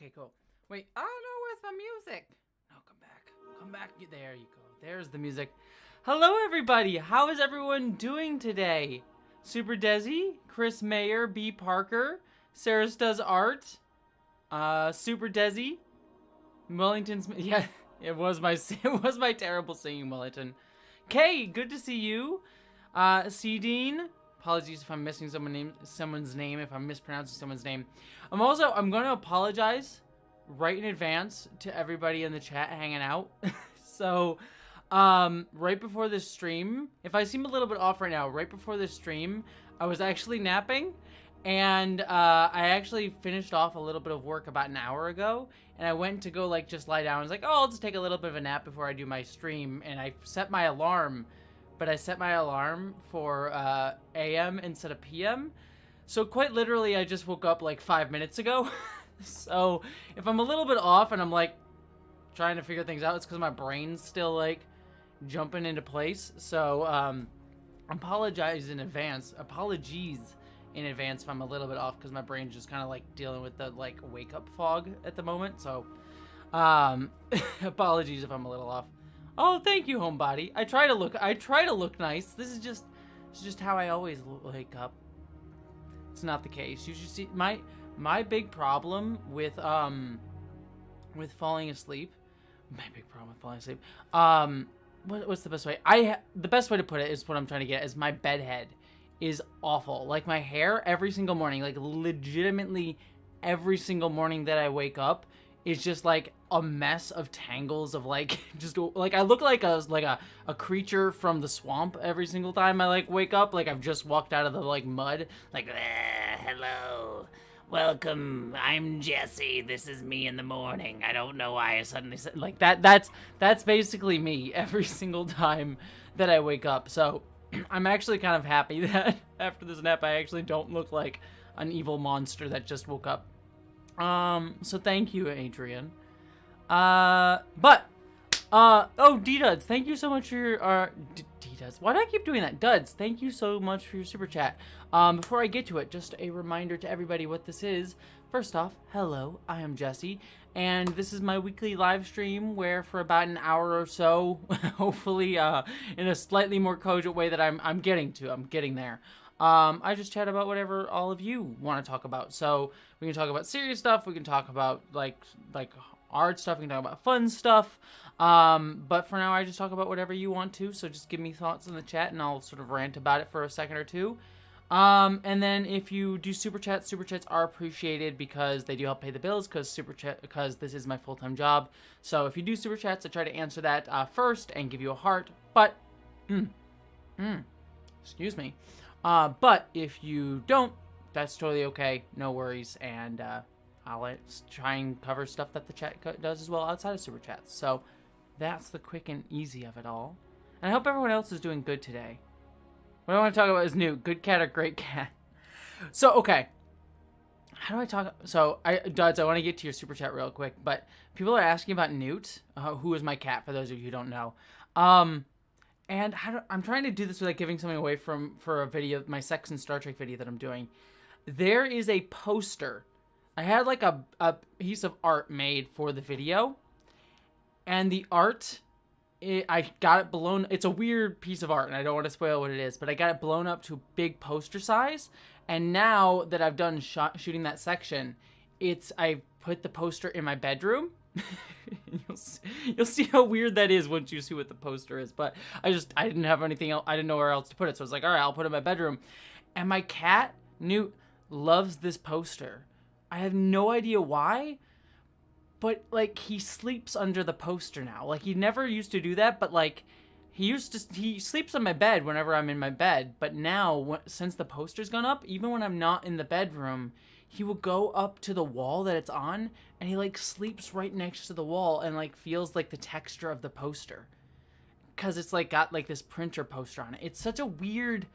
Okay, cool. Wait, I don't know, where's my music? No, come back. Come back. There you go. There's the music. Hello, everybody. How is everyone doing today? Super Desi, Chris Mayer, B. Parker, Sarah's Does Art, Super Desi, Wellington's... Yeah, it was my terrible singing, Wellington. Kay, good to see you. C. Dean. Apologies if I'm missing someone's name, if I'm mispronouncing someone's name. I'm going to apologize right in advance to everybody in the chat hanging out. So, right before this stream, if I seem a little bit off right now, right before this stream, I was actually napping, and I actually finished off a little bit of work about an hour ago, and I went to go, like, just lie down. I was like, oh, I'll just take a little bit of a nap before I do my stream, and I set my alarm, but I set my alarm for AM instead of PM. So quite literally, I just woke up like 5 minutes ago. So if I'm a little bit off and I'm like trying to figure things out, it's because my brain's still like jumping into place. So apologies in advance if I'm a little bit off, because my brain's just kind of like dealing with the like wake up fog at the moment. So apologies if I'm a little off. Oh, thank you, homebody. I try to look nice. This is just how I always wake up. It's not the case. You should see my big problem with falling asleep. What's the best way? The best way to put it is what I'm trying to get is my bed head is awful. Like my hair every single morning, like legitimately every single morning that I wake up is just like a mess of tangles of like just like I look like a creature from the swamp every single time I like wake up, like I've just walked out of the like mud, like hello, welcome, I'm Jessie, this is me in the morning. I don't know why I suddenly said like that. That's basically me every single time that I wake up. So I'm actually kind of happy that after this nap I actually don't look like an evil monster that just woke up. So thank you, Adrian. Oh, D-Duds, thank you so much for your, D-Duds, why do I keep doing that? Duds, thank you so much for your super chat. Before I get to it, just a reminder to everybody what this is. First off, hello, I am Jessie, and this is my weekly live stream where for about an hour or so, hopefully, in a slightly more cogent way that I'm getting there. I just chat about whatever all of you want to talk about. So we can talk about serious stuff. We can talk about like art stuff. We can talk about fun stuff. But for now, I just talk about whatever you want to. So just give me thoughts in the chat and I'll sort of rant about it for a second or two. And then if you do super chats are appreciated because they do help pay the bills because this is my full-time job. So if you do super chats, I try to answer that first and give you a heart. But, excuse me. But if you don't, that's totally okay. No worries. And I'll try and cover stuff that the chat does as well outside of super chats. So that's the quick and easy of it all. And I hope everyone else is doing good today. What I want to talk about is Newt. Good cat or great cat? So, okay. How do I talk? So, Duds, I want to get to your super chat real quick. But people are asking about Newt, who is my cat, for those of you who don't know. And I'm trying to do this without giving something away for a video, my Sex and Star Trek video that I'm doing. There is a poster. I had like a piece of art made for the video. And the art, I got it blown. It's a weird piece of art and I don't want to spoil what it is. But I got it blown up to big poster size. And now that I've done shooting that section, I put the poster in my bedroom. You'll see how weird that is once you see what the poster is. But I didn't have anything else. I didn't know where else to put it. So I was like, all right, I'll put it in my bedroom. And my cat, Newt, loves this poster. I have no idea why. But, like, he sleeps under the poster now. Like, he never used to do that. But, like, he sleeps on my bed whenever I'm in my bed. But now, since the poster's gone up, even when I'm not in the bedroom, he will go up to the wall that it's on, and he, like, sleeps right next to the wall and, like, feels, like, the texture of the poster. Because it's, like, got, like, this printer poster on it. It's such a weird...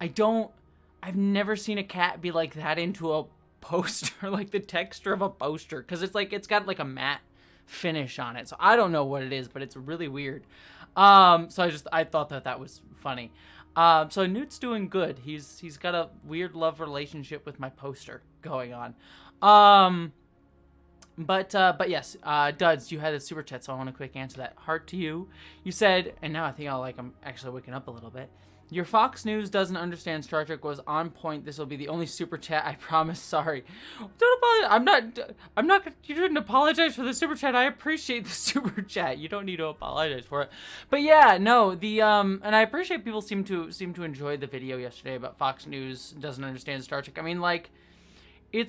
I've never seen a cat be, like, that into a poster, like, the texture of a poster. Because it's, like, it's got, like, a matte finish on it. So I don't know what it is, but it's really weird. So I thought that was funny. So Newt's doing good. He's got a weird love relationship with my poster going on. But yes, Duds, you had a super chat, so I want to quick answer that. Heart to you. You said, and now I think I'm actually waking up a little bit. Your Fox News doesn't understand Star Trek was on point. This will be the only super chat. I promise. Sorry. Don't apologize. I'm not. You shouldn't apologize for the super chat. I appreciate the super chat. You don't need to apologize for it. But yeah, no. And I appreciate people seem to enjoy the video yesterday about Fox News doesn't understand Star Trek. I mean, like, I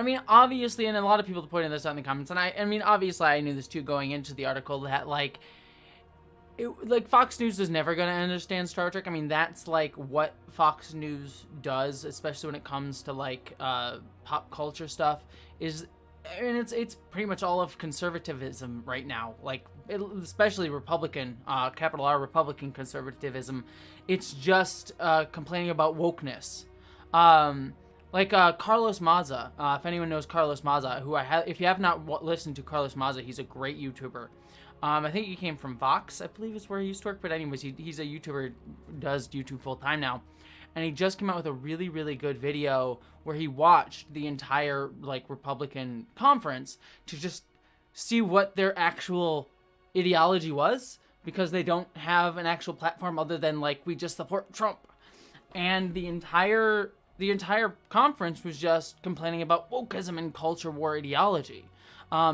mean, obviously, and a lot of people pointed this out in the comments, and I mean, obviously, I knew this too going into the article that like. Fox News is never going to understand Star Trek. I mean, that's, like, what Fox News does, especially when it comes to, like, pop culture stuff, and it's pretty much all of conservatism right now, like, especially Republican, capital R Republican conservatism. It's just complaining about wokeness. Carlos Maza, if anyone knows Carlos Maza, if you have not listened to Carlos Maza, he's a great YouTuber. I think he came from Vox, I believe is where he used to work. But anyways, he's a YouTuber, does YouTube full time now. And he just came out with a really, really good video where he watched the entire, like, Republican conference to just see what their actual ideology was. Because they don't have an actual platform other than, like, we just support Trump. And the entire conference was just complaining about wokeism and culture war ideology.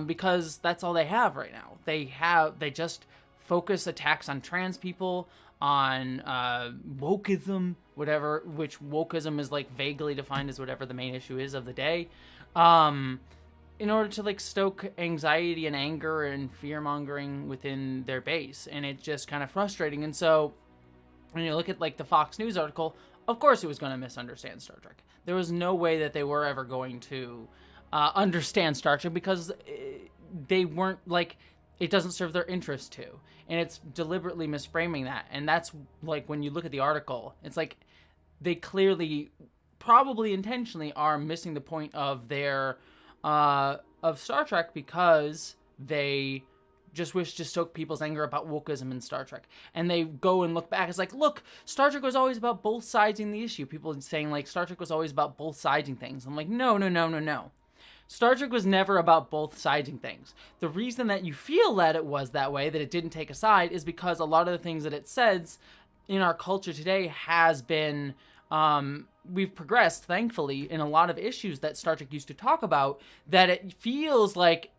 Because that's all they have right now. They just focus attacks on trans people, on wokeism, whatever, which wokeism is like vaguely defined as whatever the main issue is of the day, in order to like stoke anxiety and anger and fear mongering within their base, and it's just kind of frustrating. And so, when you look at like the Fox News article, of course it was going to misunderstand Star Trek. There was no way that they were ever going to understand Star Trek because they weren't, like, it doesn't serve their interest to, and it's deliberately misframing that. And that's like when you look at the article, it's like they clearly, probably intentionally, are missing the point of their of Star Trek because they just wish to stoke people's anger about wokeism in Star Trek. And they go and look back. It's like, look, Star Trek was always about both siding the issue. People saying, like, Star Trek was always about both siding things. I'm like, no. Star Trek was never about both siding things. The reason that you feel that it was that way, that it didn't take a side, is because a lot of the things that it says in our culture today has been, we've progressed, thankfully, in a lot of issues that Star Trek used to talk about, that it feels like,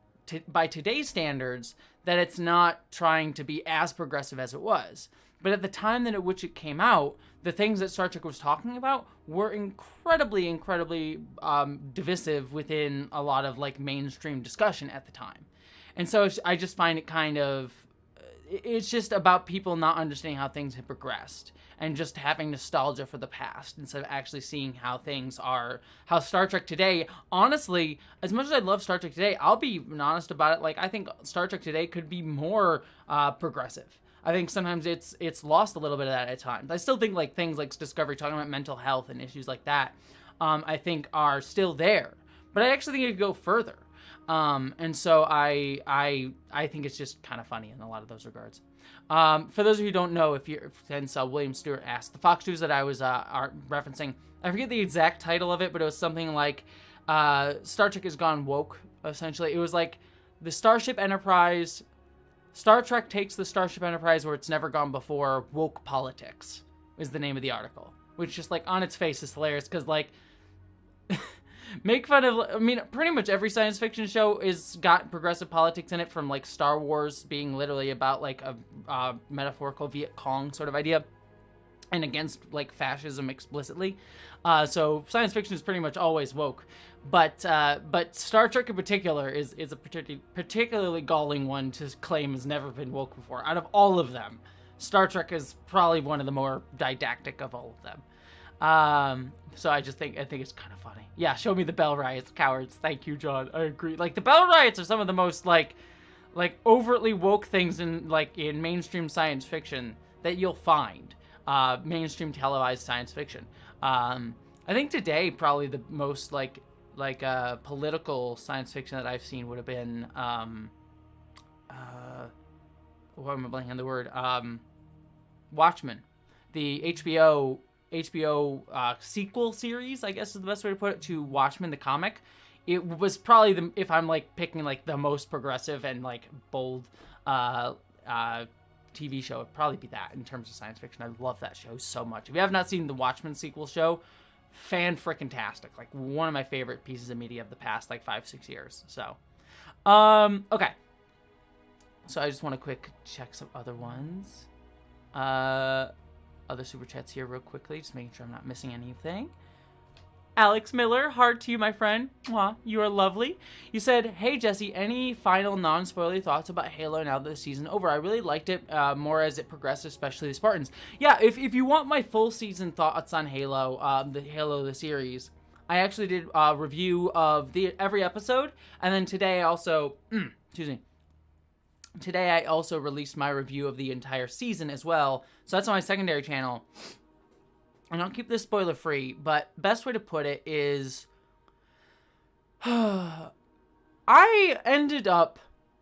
by today's standards, that it's not trying to be as progressive as it was. But at the time at which it came out, the things that Star Trek was talking about were incredibly divisive within a lot of like mainstream discussion at the time. And so I just find it kind of, it's just about people not understanding how things have progressed and just having nostalgia for the past instead of actually seeing how Star Trek today, honestly, as much as I love Star Trek today, I'll be honest about it, like, I think Star Trek today could be more progressive. I think sometimes it's lost a little bit of that at times. I still think like things like Discovery, talking about mental health and issues like that, I think are still there. But I actually think it could go further. And so I think it's just kind of funny in a lot of those regards. For those of you who don't know, since William Stewart asked, the Fox News that I was referencing, I forget the exact title of it, but it was something like Star Trek has gone woke, essentially. It was like the Starship Enterprise... Star Trek takes the Starship Enterprise where it's never gone before. Woke politics is the name of the article, which just like on its face is hilarious because like make fun of. I mean, pretty much every science fiction show is got progressive politics in it, from like Star Wars being literally about like a metaphorical Viet Cong sort of idea and against like fascism explicitly. So science fiction is pretty much always woke. But Star Trek in particular is a particularly galling one to claim has never been woke before. Out of all of them, Star Trek is probably one of the more didactic of all of them. So I think it's kind of funny. Yeah, show me the Bell Riots, cowards. Thank you, John. I agree. Like the Bell Riots are some of the most like overtly woke things in mainstream science fiction that you'll find. Mainstream televised science fiction. I think today probably the most political science fiction that I've seen would have been what am I blanking on the word? Watchmen, the HBO sequel series, I guess is the best way to put it, to Watchmen the comic. it was probably if I'm like picking like the most progressive and like bold TV show, it'd probably be that in terms of science fiction. I love that show so much. If you have not seen the Watchmen sequel show, fan-frickin-tastic. Like one of my favorite pieces of media of the past like 5-6 years. So, okay. So I just want to quick check some other ones. Other super chats here real quickly, just making sure I'm not missing anything. Alex Miller, heart to you, my friend. Mwah, you are lovely. You said, hey, Jessie, any final non-spoilery thoughts about Halo now that the season over? I really liked it more as it progressed, especially the Spartans. Yeah, if you want my full season thoughts on Halo, the series, I actually did a review of every episode, and then today I also, Today I also released my review of the entire season as well, so that's on my secondary channel. And I'll keep this spoiler free, but best way to put it is I ended up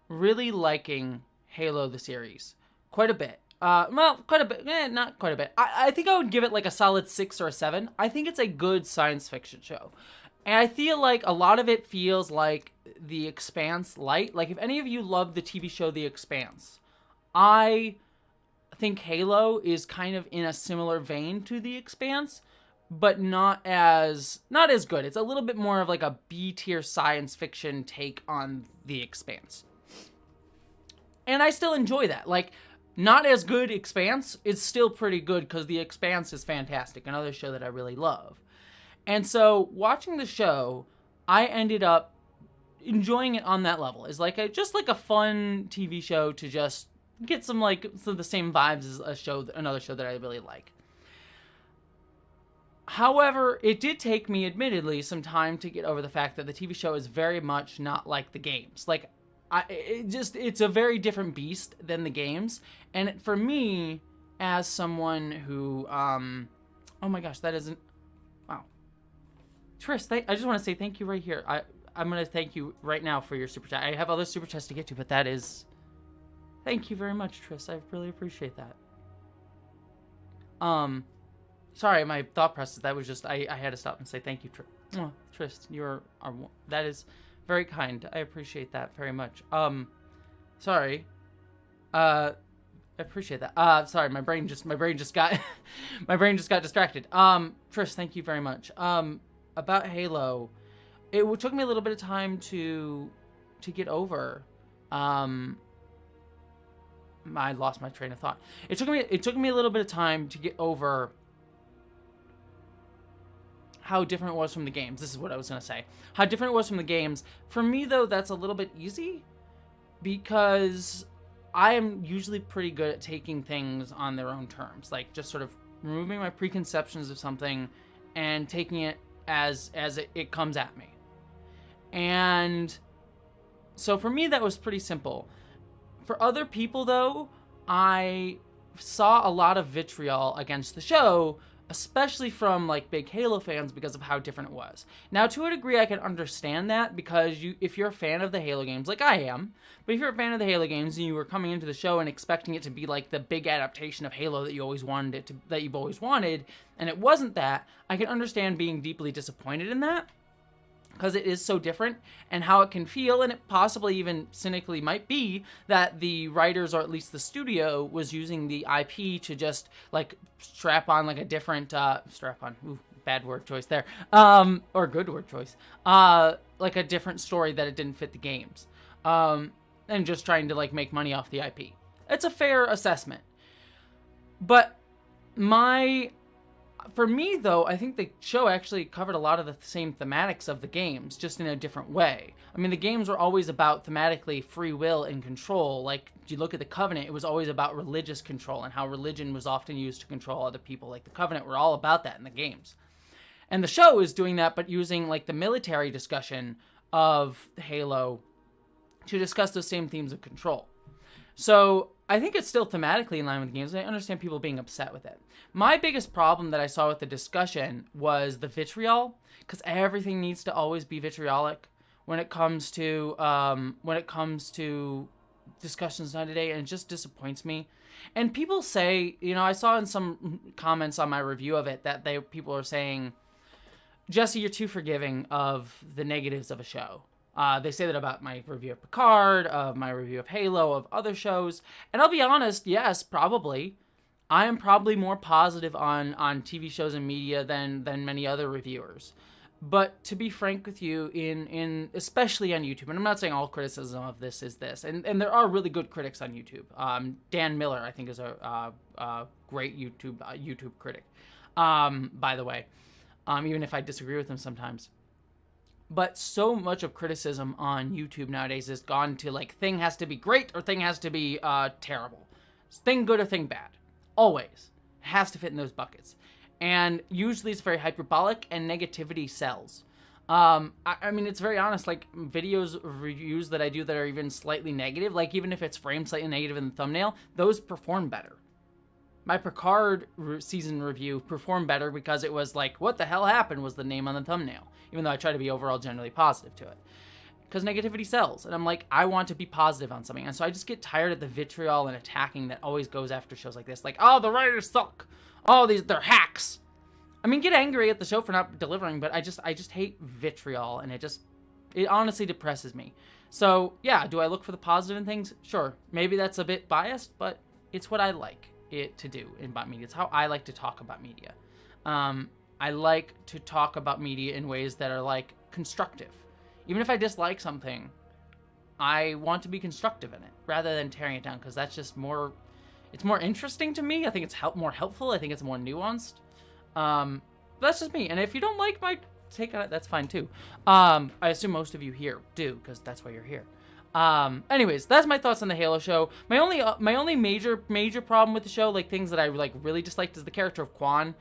really liking Halo the series quite a bit. Well, quite a bit. Not quite a bit. I think I would give it like a solid 6 or a 7. I think it's a good science fiction show. And I feel like a lot of it feels like The Expanse light. Like if any of you love the TV show The Expanse, I think Halo is kind of in a similar vein to The Expanse, but not as good. It's a little bit more of like a B-tier science fiction take on The Expanse. And I still enjoy that. Like, not as good Expanse, it's still pretty good because The Expanse is fantastic. Another show that I really love. And so, watching the show, I ended up enjoying it on that level. It's like just like a fun TV show to just get some of the same vibes as another show that I really like. However, it did take me, admittedly, some time to get over the fact that the TV show is very much not like the games. Like, it's a very different beast than the games. And for me, as someone who, oh my gosh, that isn't, wow. Tris, I just want to say thank you right here. I'm going to thank you right now for your super chat. I have other super chats to get to, but that is, thank you very much, Tris. I really appreciate that. Sorry, my thought process, that was just, I had to stop and say thank you, Tris. That is very kind. I appreciate that very much. Sorry. I appreciate that. Sorry, my brain just got, distracted. Tris, thank you very much. About Halo, it took me a little bit of time to get over, I lost my train of thought. It took me a little bit of time to get over how different it was from the games. This is what I was going to say. How different it was from the games. For me, though, that's a little bit easy because I am usually pretty good at taking things on their own terms. Like, just sort of removing my preconceptions of something and taking it as it comes at me. And so for me, that was pretty simple. For other people, though, I saw a lot of vitriol against the show, especially from like big Halo fans because of how different it was. Now, to a degree, I can understand that because if you're a fan of the Halo games, like I am, but if you're a fan of the Halo games and you were coming into the show and expecting it to be like the big adaptation of Halo that you've always wanted, and it wasn't that, I can understand being deeply disappointed in that. Because it is so different, and how it can feel, and it possibly even cynically might be that the writers, or at least the studio, was using the IP to just like strap on like a different bad word choice there, or good word choice, like a different story that it didn't fit the games, and just trying to like make money off the IP. It's a fair assessment, but for me, though, I think the show actually covered a lot of the same thematics of the games, just in a different way. I mean, the games were always about, thematically, free will and control. Like, if you look at the Covenant, it was always about religious control and how religion was often used to control other people. Like, the Covenant were all about that in the games. And the show is doing that, but using, like, the military discussion of Halo to discuss those same themes of control. So I think it's still thematically in line with the games. I understand people being upset with it. My biggest problem that I saw with the discussion was the vitriol, because everything needs to always be vitriolic when it comes to discussions on today, and it just disappoints me. And people say, I saw in some comments on my review of it that people are saying, Jessie, you're too forgiving of the negatives of a show. They say that about my review of Picard, of my review of Halo, of other shows. And I'll be honest, yes, probably. I am probably more positive on TV shows and media than many other reviewers. But to be frank with you, in especially on YouTube, and I'm not saying all criticism of this is this, and there are really good critics on YouTube. Dan Miller, I think, is a great YouTube critic, by the way, even if I disagree with him sometimes. But so much of criticism on YouTube nowadays has gone to, like, thing has to be great or thing has to be terrible. Thing good or thing bad. Always. It has to fit in those buckets. And usually it's very hyperbolic and negativity sells. I mean, it's very honest, like, reviews that I do that are even slightly negative, like, even if it's framed slightly negative in the thumbnail, those perform better. My Picard season review performed better because it was like, what the hell happened was the name on the thumbnail, even though I try to be overall generally positive to it. Because negativity sells, and I'm like, I want to be positive on something, and so I just get tired of the vitriol and attacking that always goes after shows like this. Like, oh, the writers suck. Oh, they're hacks. I mean, get angry at the show for not delivering, but I just hate vitriol, and it honestly depresses me. So, yeah, do I look for the positive in things? Sure. Maybe that's a bit biased, but it's what I like it to do about media. It's how I like to talk about media. I like to talk about media in ways that are, like, constructive. Even if I dislike something, I want to be constructive in it rather than tearing it down, because that's just more... It's more interesting to me. I think it's more helpful. I think it's more nuanced. That's just me. And if you don't like my take on it, that's fine too. I assume most of you here do, because that's why you're here. Anyways, that's my thoughts on the Halo show. My only major problem with the show, like things that I like really disliked, is the character of Kwan.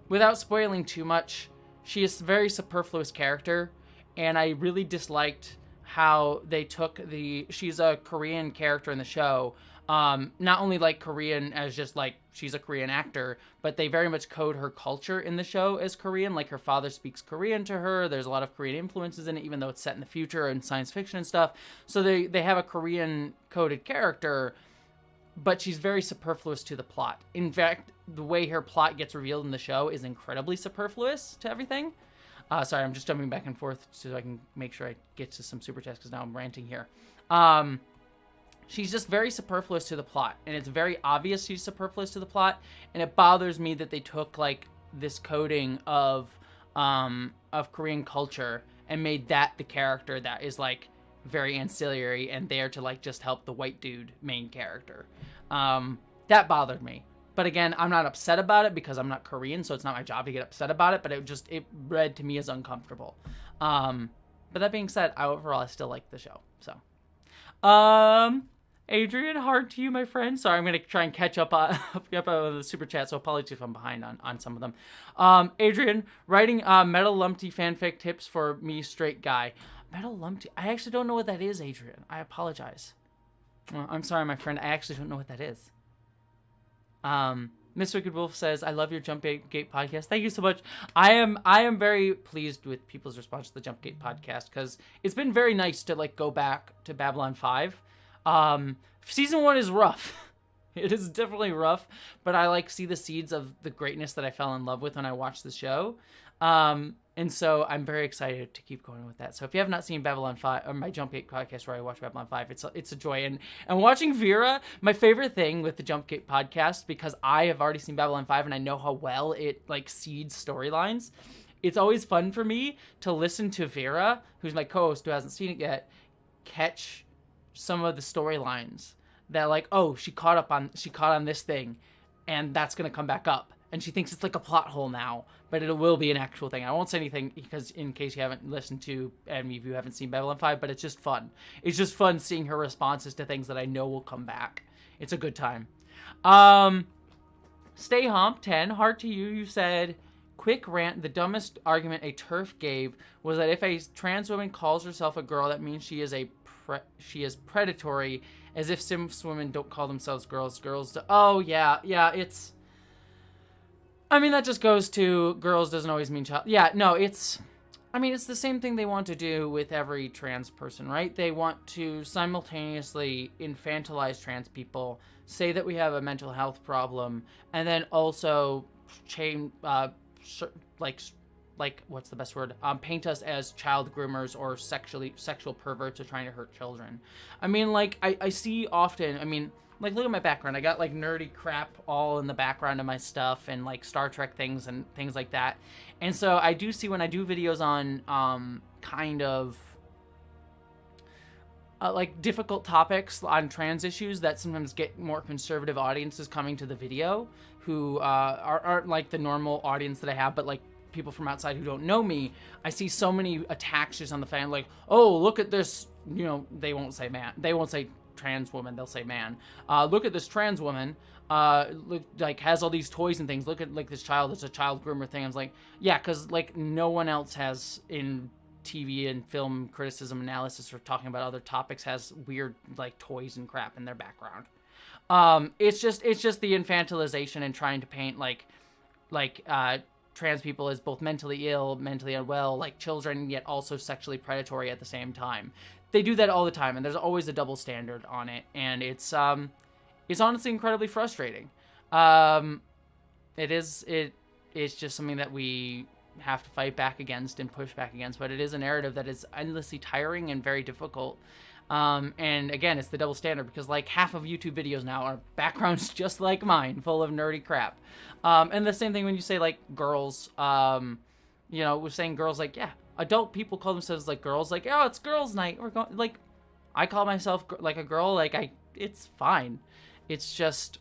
Without spoiling too much, she is a very superfluous character, and I really disliked how they took she's a Korean character in the show. Not only like Korean as just like she's a Korean actor, but they very much code her culture in the show as Korean. Like her father speaks Korean to her. There's a lot of Korean influences in it, even though it's set in the future and science fiction and stuff. So they have a Korean coded character, but she's very superfluous to the plot. In fact, the way her plot gets revealed in the show is incredibly superfluous to everything. Sorry, I'm just jumping back and forth so I can make sure I get to some super chats because now I'm ranting here. She's just very superfluous to the plot, and it's very obvious she's superfluous to the plot, and it bothers me that they took like this coding of Korean culture and made that the character that is like very ancillary and there to like just help the white dude main character. That bothered me. But again, I'm not upset about it because I'm not Korean, so it's not my job to get upset about it, but it read to me as uncomfortable. But that being said, overall I still like the show. So Adrian, hard to you, my friend. Sorry, I'm going to try and catch up on the super chat, so apologies if I'm behind on some of them. Adrian, writing Metal Lumpty fanfic tips for me, straight guy. Metal Lumpty? I actually don't know what that is, Adrian. I apologize. Well, I'm sorry, my friend. I actually don't know what that is. Miss Wicked Wolf says, I love your Jump Gate podcast. Thank you so much. I am very pleased with people's response to the Jump Gate podcast, because it's been very nice to like go back to Babylon 5. Season 1 is rough. It is definitely rough, but I like see the seeds of the greatness that I fell in love with when I watched the show. And so I'm very excited to keep going with that. So if you have not seen Babylon 5, or my Jump Gate podcast where I watch Babylon 5, it's a joy. And watching Vera, my favorite thing with the Jump Gate podcast, because I have already seen Babylon 5 and I know how well it like seeds storylines, it's always fun for me to listen to Vera, who's my co-host who hasn't seen it yet, catch some of the storylines that like, oh, she caught on this thing, and that's gonna come back up, and she thinks it's like a plot hole now, but it will be an actual thing. I won't say anything because in case you haven't listened to, any of you haven't seen Babylon 5, but it's just fun. It's just fun seeing her responses to things that I know will come back. It's a good time. Stay Hump 10, hard to you. You said, quick rant. The dumbest argument a TERF gave was that if a trans woman calls herself a girl, that means she is predatory, as if cis women don't call themselves girls. Oh, yeah, it's... I mean, that just goes to girls doesn't always mean child. Yeah, no, it's the same thing they want to do with every trans person, right? They want to simultaneously infantilize trans people, say that we have a mental health problem, and then also like what's the best word? Paint us as child groomers or sexual perverts or trying to hurt children. I mean, like I see often. I mean, like look at my background. I got like nerdy crap all in the background of my stuff and like Star Trek things and things like that. And so I do see when I do videos on kind of like difficult topics on trans issues that sometimes get more conservative audiences coming to the video who aren't like the normal audience that I have, but like people from outside who don't know me. I see so many attacks just on the fan, like, oh, look at this, you know, they won't say man, they won't say trans woman, they'll say man. Look at this trans woman, look, like has all these toys and things. Look at like this child, it's a child groomer thing. I was like, yeah, because like no one else has in TV and film criticism analysis or talking about other topics has weird like toys and crap in their background. It's just the infantilization and trying to paint like trans people as both mentally ill, mentally unwell, like children, yet also sexually predatory at the same time. They do that all the time, and there's always a double standard on it, and it's honestly incredibly frustrating. It's just something that we have to fight back against and push back against, but it is a narrative that is endlessly tiring and very difficult. And again, it's the double standard because like half of YouTube videos now are backgrounds just like mine, full of nerdy crap. And the same thing when you say like girls, you know, we're saying girls, like, yeah, adult people call themselves like girls, like, oh, it's girls night. We're going, like, I call myself like a girl, like it's fine. It's just,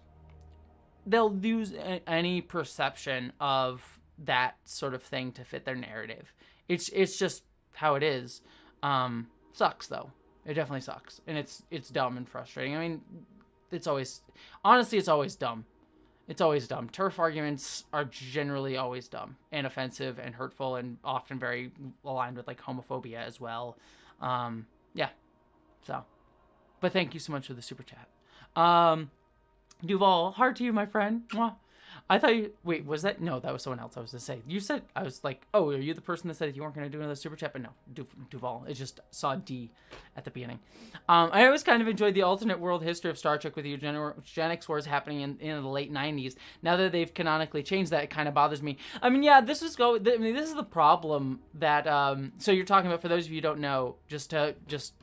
they'll use any perception of that sort of thing to fit their narrative. It's just how it is. Sucks though. It definitely sucks. And it's dumb and frustrating. I mean, it's always dumb. It's always dumb. TERF arguments are generally always dumb and offensive and hurtful and often very aligned with like homophobia as well. Yeah. So, but thank you so much for the super chat. Duval, heart to you, my friend. Mwah. I thought you, wait, was that? No, that was someone else I was to say. You said, I was like, oh, are you the person that said you weren't going to do another super chat? But no, Duval. It just saw D at the beginning. I always kind of enjoyed the alternate world history of Star Trek with the eugenics wars happening in the late 90s. Now that they've canonically changed that, it kind of bothers me. I mean, yeah, this is the problem that, so you're talking about, for those of you who don't know,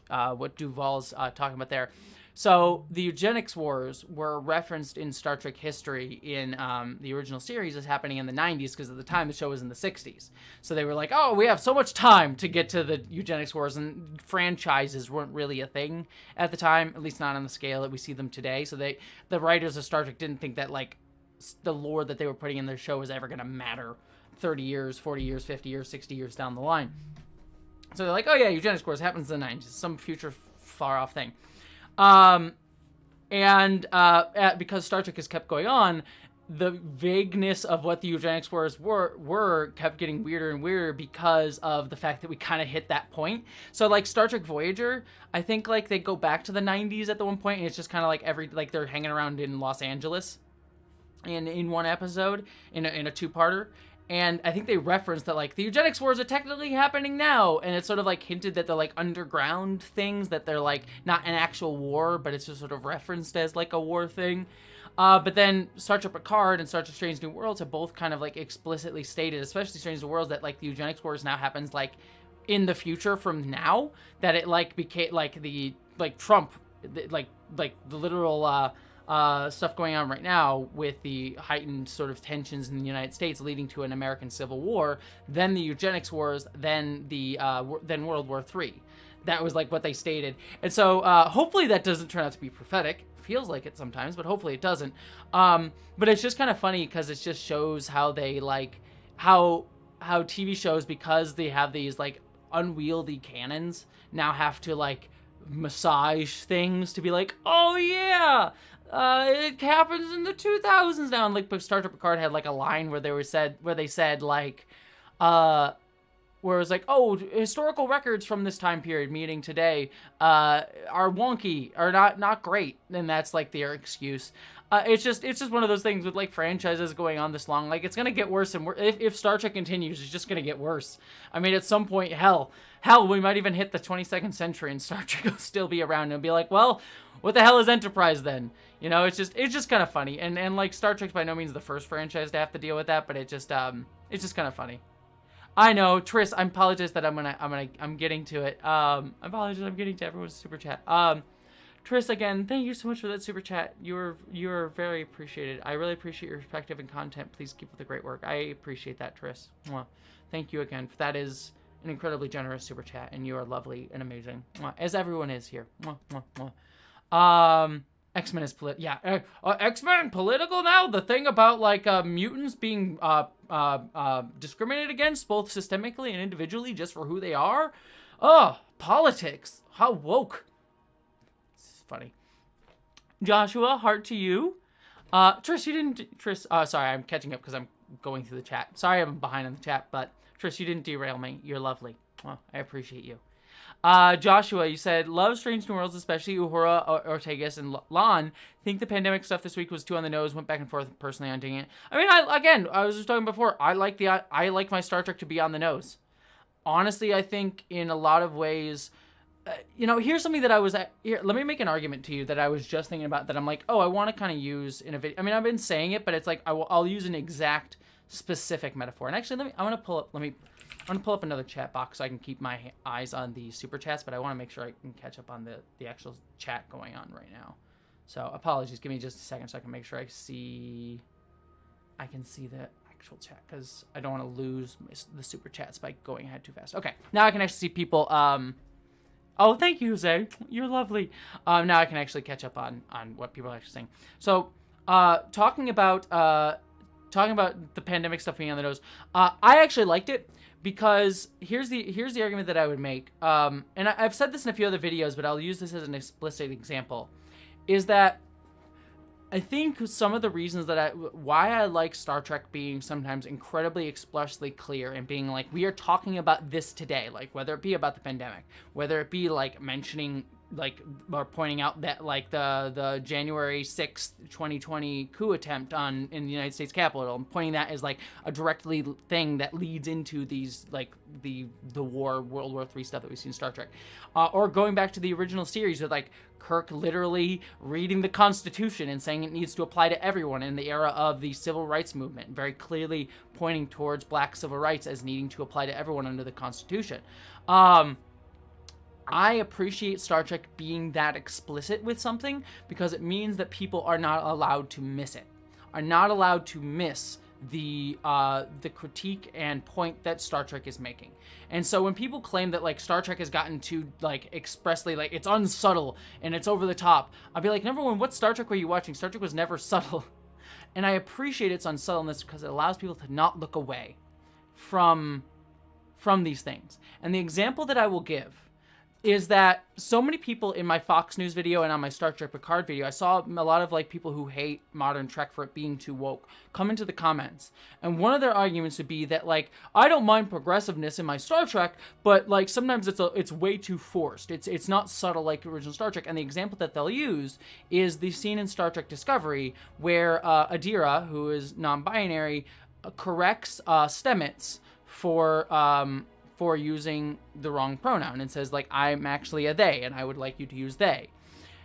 what Duval's talking about there. So the eugenics wars were referenced in Star Trek history in the original series as happening in the 90s because at the time the show was in the 60s. So they were like, oh, we have so much time to get to the eugenics wars, and franchises weren't really a thing at the time, at least not on the scale that we see them today. So the writers of Star Trek didn't think that like the lore that they were putting in their show was ever going to matter 30 years, 40 years, 50 years, 60 years down the line. So they're like, oh yeah, eugenics wars happens in the 90s, some future far off thing. Because Star Trek has kept going on, the vagueness of what the eugenics wars were kept getting weirder and weirder because of the fact that we kind of hit that point. So like Star Trek Voyager, I think like they go back to the 90s at the one point, and it's just kind of like they're hanging around in Los Angeles in one episode in a two-parter. And I think they referenced that, like, the eugenics wars are technically happening now. And it's sort of, like, hinted that they're, like, underground things, that they're, like, not an actual war, but it's just sort of referenced as, like, a war thing. But then Star Trek Picard and Star Trek Strange New Worlds have both kind of, like, explicitly stated, especially Strange New Worlds, that, like, the eugenics wars now happens, like, in the future from now. That it, like, became, like, the, like, Trump, like, the literal, stuff going on right now with the heightened sort of tensions in the United States leading to an American Civil War, then the eugenics wars, then then World War III. That was like what they stated. And so hopefully that doesn't turn out to be prophetic. Feels like it sometimes, but hopefully it doesn't. But it's just kind of funny because it just shows how they like how TV shows, because they have these like unwieldy canons, now have to like massage things to be like, oh yeah, it happens in the 2000s now. And like Star Trek Picard had like a line where they said like, where it was like, oh, historical records from this time period, meaning today, are wonky, are not great, and that's like their excuse. It's just one of those things with like franchises going on this long. Like it's gonna get worse and worse. If Star Trek continues, it's just gonna get worse. I mean, at some point, hell, we might even hit the 22nd century and Star Trek will still be around and be like, well, what the hell is Enterprise then? It's just kind of funny. And like Star Trek's by no means the first franchise to have to deal with that, but it just It's just kind of funny. I know, Tris. I apologize that I'm getting to it. I apologize. I'm getting to everyone's super chat. Tris, again, thank you so much for that super chat. You're very appreciated. I really appreciate your perspective and content. Please keep up the great work. I appreciate that, Tris. Mwah. Thank you again. That is an incredibly generous super chat, and you are lovely and amazing, as everyone is here. Mwah, mwah, mwah. X-Men is X-Men political now. The thing about like mutants being discriminated against both systemically and individually just for who they are. Oh, politics. How woke. It's funny. Joshua, heart to you. Trish, you didn't. Trish, sorry, I'm catching up because I'm going through the chat. Sorry, I'm behind on the chat, but Trish, you didn't derail me. You're lovely. Well, I appreciate you. Joshua, you said, love Strange New Worlds, especially Uhura, Ortegas, and Lon. Think the pandemic stuff this week was too on the nose, went back and forth personally on doing it. I mean, I was just talking before, I like my Star Trek to be on the nose. Honestly, I think in a lot of ways, here's something that let me make an argument to you that I was just thinking about that I'm like, oh, I want to kind of use in a video. I mean, I've been saying it, but it's like, I'll use an exact specific metaphor. And actually, I want to pull up another chat box so I can keep my eyes on the super chats, but I want to make sure I can catch up on the actual chat going on right now. So apologies, give me just a second so I can make sure I can see the actual chat because I don't want to lose the super chats by going ahead too fast. Okay, now I can actually see people. Oh, thank you, Jose. You're lovely. Now I can actually catch up on what people are actually saying. So talking about the pandemic stuff being on the nose, I actually liked it. Because here's the argument that I would make, and I've said this in a few other videos, but I'll use this as an explicit example, is that I think some of the reasons why I like Star Trek being sometimes incredibly expressly clear and being like, we are talking about this today, like whether it be about the pandemic, whether it be like mentioning like or pointing out that like the January 6th 2020 coup attempt in the United States Capitol, and pointing that as like a directly thing that leads into these like the war, World War III stuff that we see in Star Trek, or going back to the original series with like Kirk literally reading the Constitution and saying it needs to apply to everyone in the era of the civil rights movement, very clearly pointing towards black civil rights as needing to apply to everyone under the Constitution. I appreciate Star Trek being that explicit with something because it means that people are not allowed to miss it, are not allowed to miss the critique and point that Star Trek is making. And so when people claim that like Star Trek has gotten to like expressly like it's unsubtle and it's over the top, I'll be like, number one, what Star Trek were you watching? Star Trek was never subtle. And I appreciate its unsubtleness because it allows people to not look away from these things. And the example that I will give is that so many people in my Fox News video and on my Star Trek Picard video, I saw a lot of like people who hate modern Trek for it being too woke come into the comments. And one of their arguments would be that like, I don't mind progressiveness in my Star Trek, but like sometimes it's way too forced. It's not subtle like original Star Trek. And the example that they'll use is the scene in Star Trek Discovery where Adira, who is non-binary, corrects Stamets for using the wrong pronoun and says like, I'm actually a they and I would like you to use they.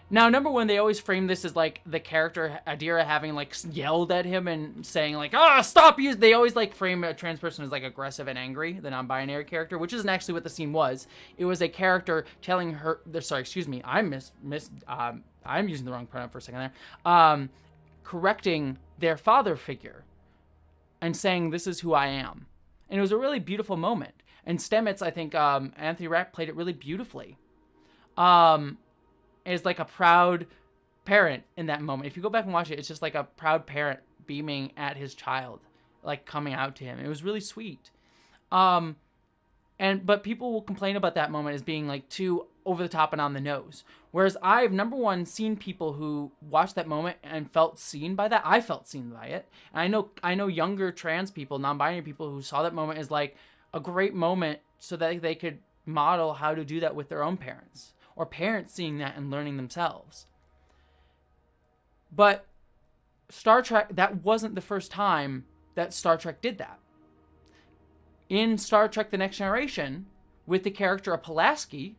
Now, number one, they always frame this as like the character Adira having like yelled at him and saying like, stop you. They always like frame a trans person as like aggressive and angry, the non-binary character, which isn't actually what the scene was. It was a character telling her, I'm using the wrong pronoun for a second there. Correcting their father figure and saying, this is who I am. And it was a really beautiful moment. And Stamets, I think Anthony Rapp played it really beautifully. Is like a proud parent in that moment. If you go back and watch it, it's just like a proud parent beaming at his child, like coming out to him. It was really sweet. But people will complain about that moment as being like too over the top and on the nose. Whereas I've, number one, seen people who watched that moment and felt seen by that. I felt seen by it. And I know younger trans people, non-binary people who saw that moment as like a great moment so that they could model how to do that with their own parents, or parents seeing that and learning themselves. But Star Trek, that wasn't the first time that Star Trek did that. In Star Trek The Next Generation, with the character of Pulaski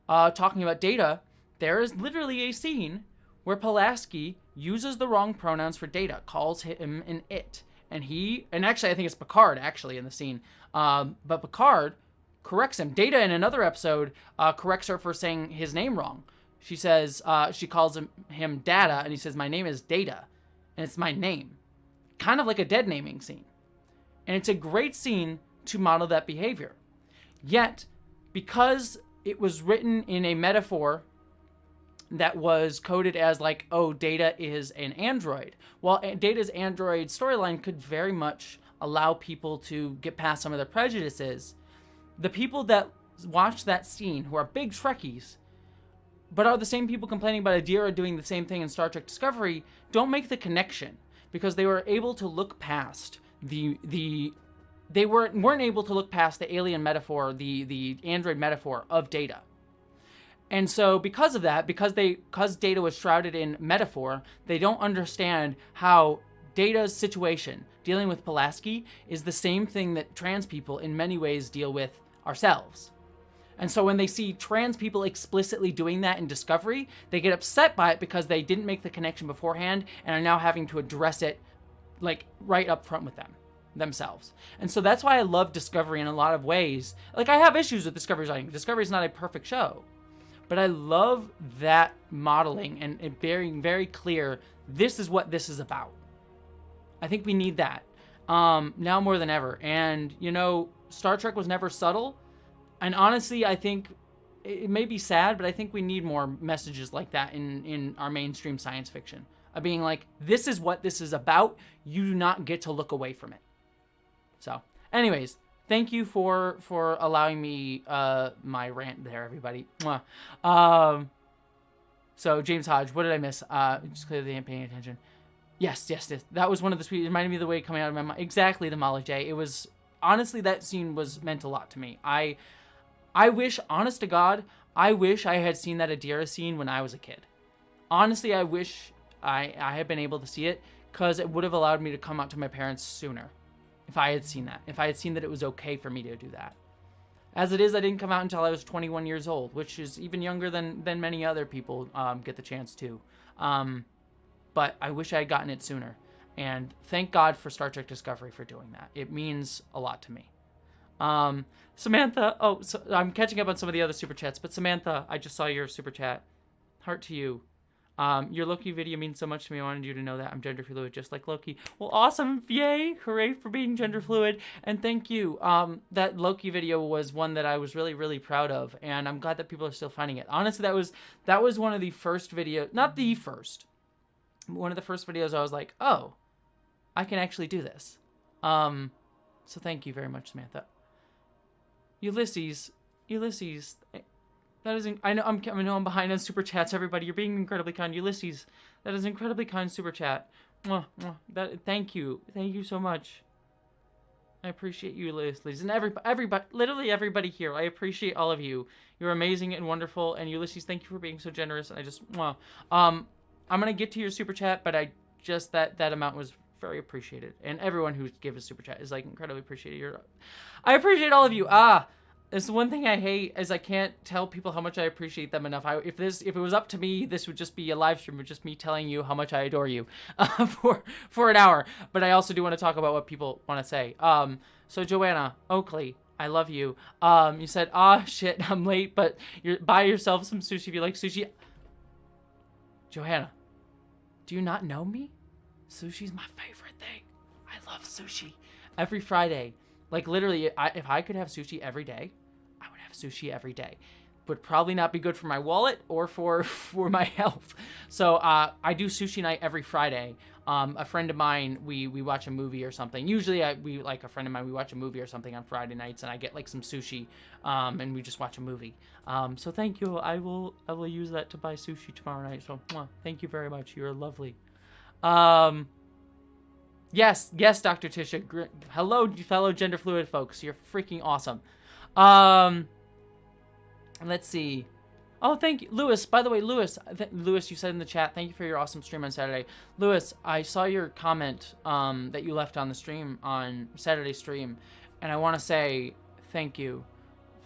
talking about Data, there is literally a scene where Pulaski uses the wrong pronouns for Data, calls him an it, and actually I think it's Picard actually in the scene, but Picard corrects him. Data in another episode corrects her for saying his name wrong. She says, she calls him Data, and he says, my name is Data, and it's my name. Kind of like a dead naming scene. And it's a great scene to model that behavior. Yet, because it was written in a metaphor that was coded as like, oh, Data is an android. Well, Data's android storyline could very much allow people to get past some of their prejudices. The people that watch that scene, who are big Trekkies, but are the same people complaining about Adira doing the same thing in Star Trek Discovery, don't make the connection, because they were able to look past they weren't able to look past the alien metaphor, the android metaphor of Data. And so because of that, because Data was shrouded in metaphor, they don't understand how Data's situation, dealing with Pulaski, is the same thing that trans people in many ways deal with ourselves. And so when they see trans people explicitly doing that in Discovery, they get upset by it because they didn't make the connection beforehand and are now having to address it like right up front with themselves. And so that's why I love Discovery in a lot of ways. Like, I have issues with Discovery's writing. Discovery is not a perfect show, but I love that modeling and being very clear, this is what this is about. I think we need that now more than ever. And, you know, Star Trek was never subtle. And honestly, I think it may be sad, but I think we need more messages like that in our mainstream science fiction. Of being like, this is what this is about. You do not get to look away from it. So, anyways, thank you for allowing me my rant there, everybody. So, James Hodge, what did I miss? Just clearly ain't paying attention. Yes. That was one of the sweet. It reminded me of the way coming out of my mind. Exactly, the Molly J. It was, honestly, that scene meant a lot to me. I wish, honest to God, I wish I had seen that Adira scene when I was a kid. Honestly, I wish I had been able to see it, because it would have allowed me to come out to my parents sooner if I had seen that. If I had seen that it was okay for me to do that. As it is, I didn't come out until I was 21 years old, which is even younger than many other people get the chance to. But I wish I had gotten it sooner. And thank God for Star Trek Discovery for doing that. It means a lot to me. Samantha, so I'm catching up on some of the other super chats, but Samantha, I just saw your super chat. Heart to you. Your Loki video means so much to me. I wanted you to know that I'm gender fluid, just like Loki. Well, awesome. Yay. Hooray for being gender fluid. And thank you. That Loki video was one that I was really, really proud of. And I'm glad that people are still finding it. Honestly, that was one of the first videos, not the first, one of the first videos I was like, oh, I can actually do this. So thank you very much, Samantha. Ulysses, that is, I know I'm behind on super chats. Everybody, you're being incredibly kind. Ulysses, that is incredibly kind super chat. Thank you so much. I appreciate you, Ulysses, and everybody, literally everybody here. I appreciate all of you. You're amazing and wonderful. And Ulysses, thank you for being so generous. And I just, I'm gonna get to your super chat, but that amount was very appreciated, and everyone who gave a super chat is like incredibly appreciated. I appreciate all of you. It's the one thing I hate is I can't tell people how much I appreciate them enough. If it was up to me, this would just be a live stream with just me telling you how much I adore you for an hour. But I also do want to talk about what people want to say. So Joanna Oakley, I love you. You said, shit, I'm late, but buy yourself some sushi if you like sushi. Joanna, do you not know me? Sushi's my favorite thing. I love sushi. Every Friday. Like, literally, if I could have sushi every day, I would have sushi every day. Would probably not be good for my wallet or for my health. So, I do sushi night every Friday. A friend of mine, we watch a movie or something. Usually, we watch a movie or something on Friday nights, and I get, like, some sushi, and we just watch a movie. So, thank you. I will use that to buy sushi tomorrow night. So, thank you very much. You're lovely. Yes, Dr. Tisha. Hello, fellow gender fluid folks. You're freaking awesome. Let's see. Oh, thank you, Lewis. By the way, Lewis, you said in the chat, thank you for your awesome stream on Saturday. Lewis, I saw your comment that you left on the stream on Saturday stream, and I want to say thank you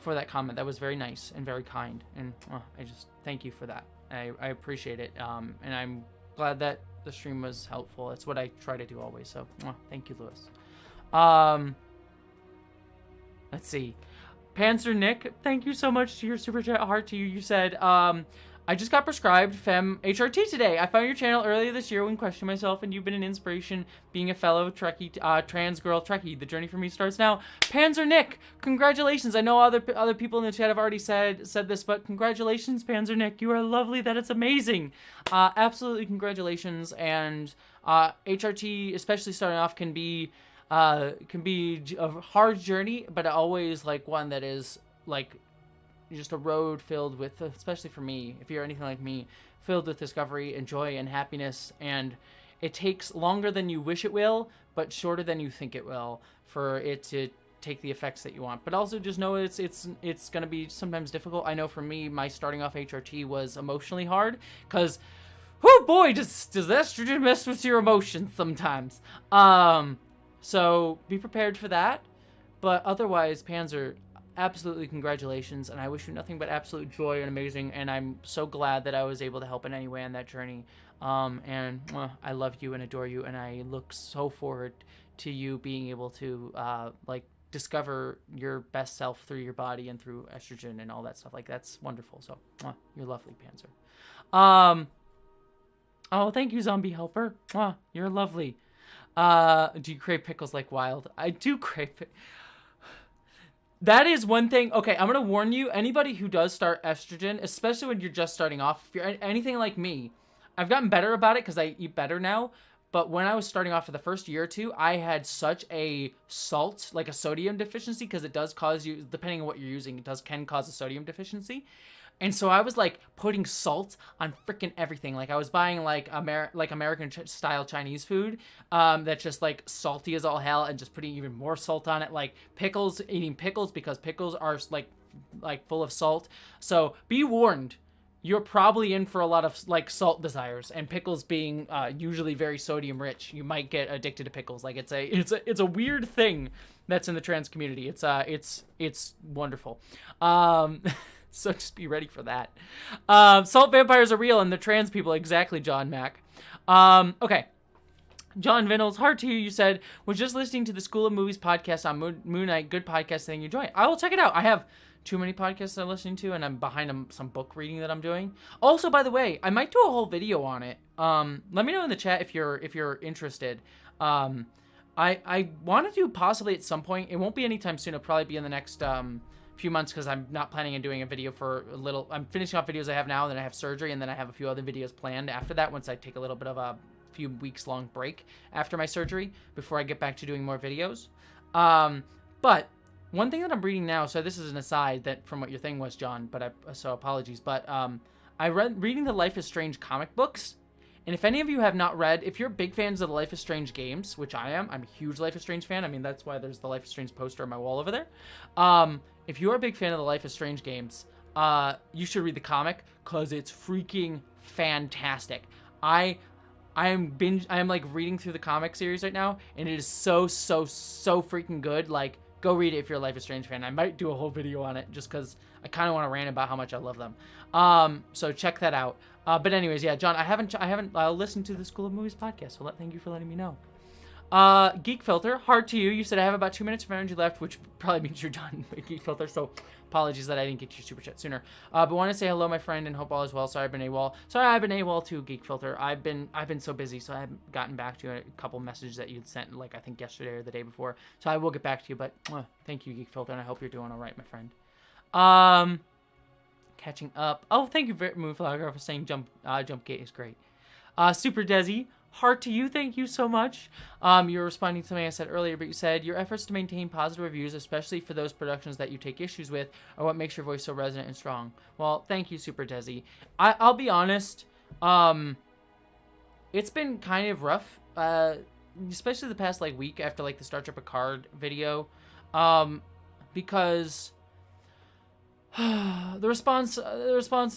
for that comment. That was very nice and very kind, and I just thank you for that. I appreciate it, and I'm glad that the stream was helpful. It's what I try to do always. So thank you, Lewis. Let's see. Panzer Nick, thank you so much to your super chat. Heart to you. You said, I just got prescribed Fem HRT today. I found your channel earlier this year when questioning myself, and you've been an inspiration being a fellow Trekkie, trans girl Trekkie. The journey for me starts now. Panzer Nick, congratulations. I know other people in the chat have already said this, but congratulations, Panzer Nick. You are lovely. That is amazing. Absolutely congratulations. And HRT, especially starting off, can be a hard journey, but always like one that is like just a road filled with, especially for me, if you're anything like me, filled with discovery and joy and happiness. And it takes longer than you wish it will, but shorter than you think it will for it to take the effects that you want. But also just know it's going to be sometimes difficult. I know for me, my starting off HRT was emotionally hard because, oh boy, does estrogen mess with your emotions sometimes. So be prepared for that. But otherwise, Panzer, absolutely congratulations, and I wish you nothing but absolute joy and amazing, and I'm so glad that I was able to help in any way on that journey. And I love you and adore you, and I look so forward to you being able to like discover your best self through your body and through estrogen and all that stuff. Like, that's wonderful. So you're lovely, Panzer. Oh, thank you, Zombie Helper. You're lovely. Do you crave pickles like wild? I do crave That is one thing. Okay, I'm going to warn you, anybody who does start estrogen, especially when you're just starting off, if you're anything like me, I've gotten better about it because I eat better now. But when I was starting off for the first year or two, I had such a salt, like a sodium deficiency, because it does cause you, depending on what you're using, can cause a sodium deficiency. And so I was like putting salt on freaking everything. Like I was buying like American style Chinese food that's just like salty as all hell, and just putting even more salt on it. Like pickles, eating pickles because pickles are like full of salt. So be warned, you're probably in for a lot of like salt desires, and pickles being usually very sodium rich, you might get addicted to pickles. Like it's a weird thing that's in the trans community. It's wonderful. So just be ready for that. Salt vampires are real and they're trans people. Exactly, John Mack. Okay. John Vinnels, heart to you. You said, was just listening to the School of Movies podcast on Moon Knight. Good podcast thing. You enjoy it. I will check it out. I have too many podcasts I'm listening to, and I'm behind some book reading that I'm doing. Also, by the way, I might do a whole video on it. Let me know in the chat if you're interested. I want to do possibly at some point. It won't be anytime soon. It'll probably be in the next few months, because I'm not planning on doing a video for a little. I'm finishing off videos I have now, and then I have surgery, and then I have a few other videos planned after that once I take a little bit of a few weeks long break after my surgery before I get back to doing more videos. But one thing that I'm reading now, so this is an aside that from what your thing was, John, so apologies, but I reading the Life is Strange comic books. And if any of you have not read, if you're big fans of the Life is Strange games, which I am, I'm a huge Life is Strange fan. I mean, that's why there's the Life is Strange poster on my wall over there. If you're a big fan of the Life is Strange games, you should read the comic, because it's freaking fantastic. I am like reading through the comic series right now, and it is so freaking good. Like, go read it if you're a Life is Strange fan. I might do a whole video on it just because I kind of want to rant about how much I love them. So check that out. But anyways, yeah, John, I haven't listened to the School of Movies podcast, so thank you for letting me know. Geek Filter, hard to you. You said I have about 2 minutes of energy left, which probably means you're done with Geek Filter, so apologies that I didn't get your super chat sooner. But want to say hello, my friend, and hope all is well. Sorry I've been AWOL too, Geek Filter. I've been so busy, so I haven't gotten back to you. A couple messages that you'd sent, like I think yesterday or the day before. So I will get back to you, but thank you, Geek Filter, and I hope you're doing all right, my friend. Catching up. Oh, thank you, Moonflower, for saying Jump Gate is great. Super Desi, heart to you. Thank you so much. You're responding to something I said earlier, but you said your efforts to maintain positive reviews, especially for those productions that you take issues with, are what makes your voice so resonant and strong. Well, thank you, Super Desi. I'll be honest. It's been kind of rough, especially the past week after the Star Trek Picard video, because the response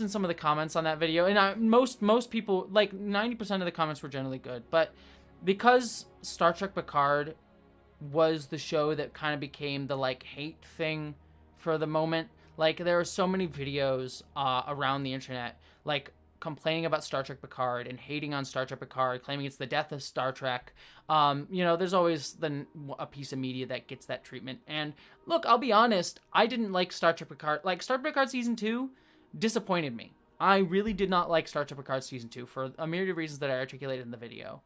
in some of the comments on that video, and most people, 90% of the comments were generally good, but because Star Trek Picard was the show that kind of became the hate thing for the moment, there are so many videos around the internet, complaining about Star Trek Picard and hating on Star Trek Picard, claiming it's the death of Star Trek. There's always a piece of media that gets that treatment. And look, I'll be honest, I didn't like Star Trek Picard. Like, Star Trek Picard Season 2 disappointed me. I really did not like Star Trek Picard Season 2 for a myriad of reasons that I articulated in the video.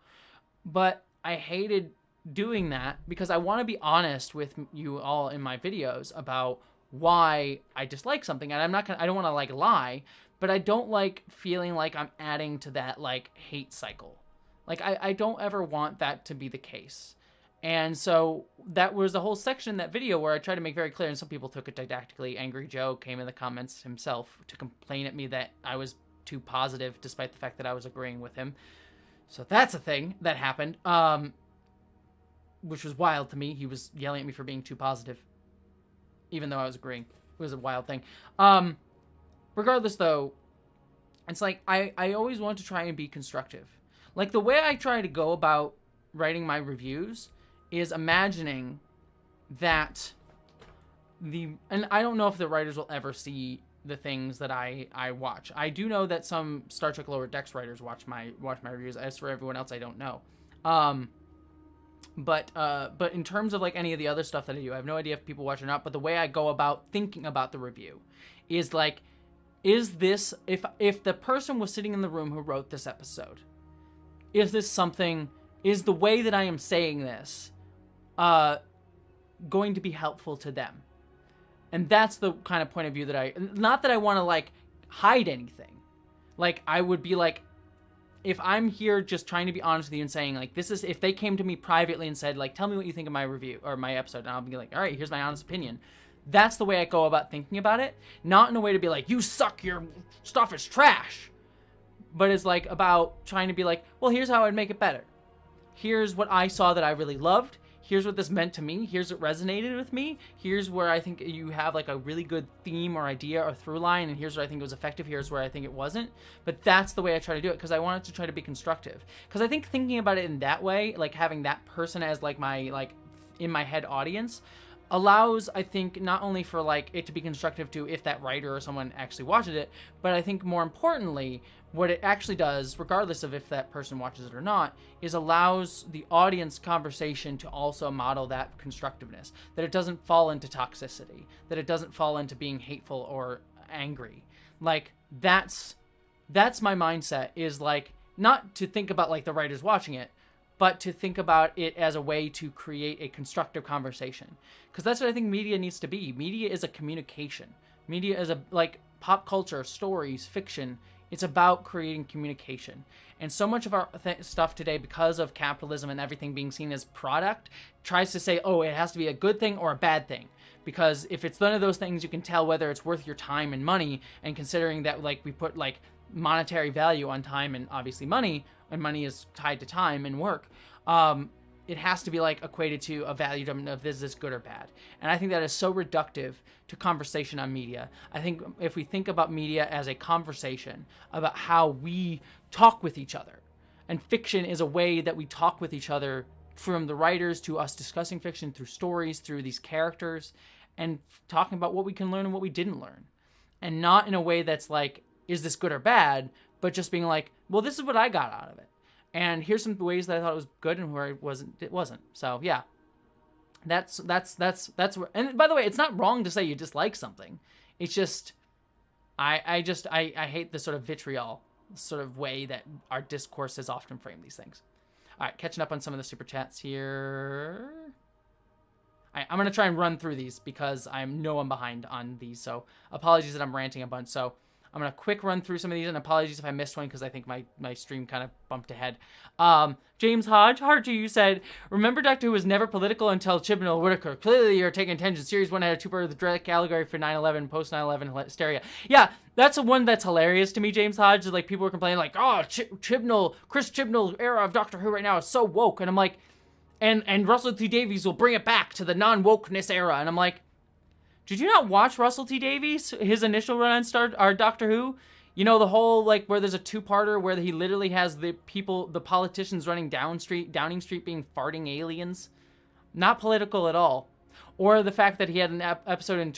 But I hated doing that because I want to be honest with you all in my videos about why I dislike something. And I don't want to like lie, but I don't like feeling like I'm adding to that like hate cycle. Like I don't ever want that to be the case. And so that was the whole section in that video where I tried to make very clear, and some people took it didactically. Angry Joe came in the comments himself to complain at me that I was too positive, despite the fact that I was agreeing with him. So that's a thing that happened, which was wild to me. He was yelling at me for being too positive, even though I was agreeing. It was a wild thing. Regardless, though, it's like I always want to try and be constructive. Like, the way I try to go about writing my reviews is imagining that and I don't know if the writers will ever see the things that I watch. I do know that some Star Trek Lower Decks writers watch my reviews. As for everyone else, I don't know. But in terms of like any of the other stuff that I do, I have no idea if people watch or not. But the way I go about thinking about the review is like, is this, if the person was sitting in the room who wrote this episode, is the way that I am saying this going to be helpful to them? And that's the kind of point of view that not that I want to like hide anything. Like, I would be like, if I'm here just trying to be honest with you and saying like, this is, if they came to me privately and said like, tell me what you think of my review or my episode, and I'll be like, all right, here's my honest opinion. That's the way I go about thinking about it. Not in a way to be like, you suck, your stuff is trash. But it's like about trying to be like, well, here's how I'd make it better. Here's what I saw that I really loved. Here's what this meant to me. Here's what resonated with me. Here's where I think you have like a really good theme or idea or through line. And here's where I think it was effective. Here's where I think it wasn't. But that's the way I try to do it, because I want it to try to be constructive. Because I think thinking about it in that way, like having that person as like my, like in my head audience, allows, I think, not only for like it to be constructive to if that writer or someone actually watches it, but I think more importantly, what it actually does, regardless of if that person watches it or not, is allows the audience conversation to also model that constructiveness, that it doesn't fall into toxicity, that it doesn't fall into being hateful or angry. Like, that's my mindset, is like, not to think about like the writers watching it, but to think about it as a way to create a constructive conversation. Because that's what I think media needs to be. Media is a communication. Media is like pop culture, stories, fiction. It's about creating communication. And so much of our stuff today, because of capitalism and everything being seen as product, tries to say, oh, it has to be a good thing or a bad thing. Because if it's none of those things, you can tell whether it's worth your time and money. And considering that, like, we put like monetary value on time and obviously money, and money is tied to time and work, it has to be like equated to a value of is this good or bad. And I think that is so reductive to conversation on media. I think if we think about media as a conversation about how we talk with each other, and fiction is a way that we talk with each other, from the writers to us discussing fiction through stories, through these characters, and talking about what we can learn and what we didn't learn. And not in a way that's like, is this good or bad, but just being like, well, this is what I got out of it. And here's some ways that I thought it was good and where it wasn't. So yeah, that's where, and by the way, it's not wrong to say you dislike something. It's just, I hate the sort of vitriol sort of way that our discourse has often framed these things. All right, catching up on some of the super chats here. All right, I'm going to try and run through these because I'm behind on these. So apologies that I'm ranting a bunch. So I'm going to quick run through some of these, and apologies if I missed one because I think my stream kind of bumped ahead. James Hodge, you said, remember Doctor Who was never political until Chibnall Whittaker. Clearly you're taking attention. Series 1 had a two-part of the direct allegory for 9/11, post-9/11 hysteria. Yeah, that's the one that's hilarious to me, James Hodge. Like, people were complaining like, oh, Chris Chibnall era of Doctor Who right now is so woke. And I'm like, and Russell T Davies will bring it back to the non-wokeness era. And I'm like, did you not watch Russell T Davies, his initial run on Doctor Who? You know, the whole, like, where there's a two-parter where he literally has the politicians running Downing Street being farting aliens? Not political at all. Or the fact that he had an episode in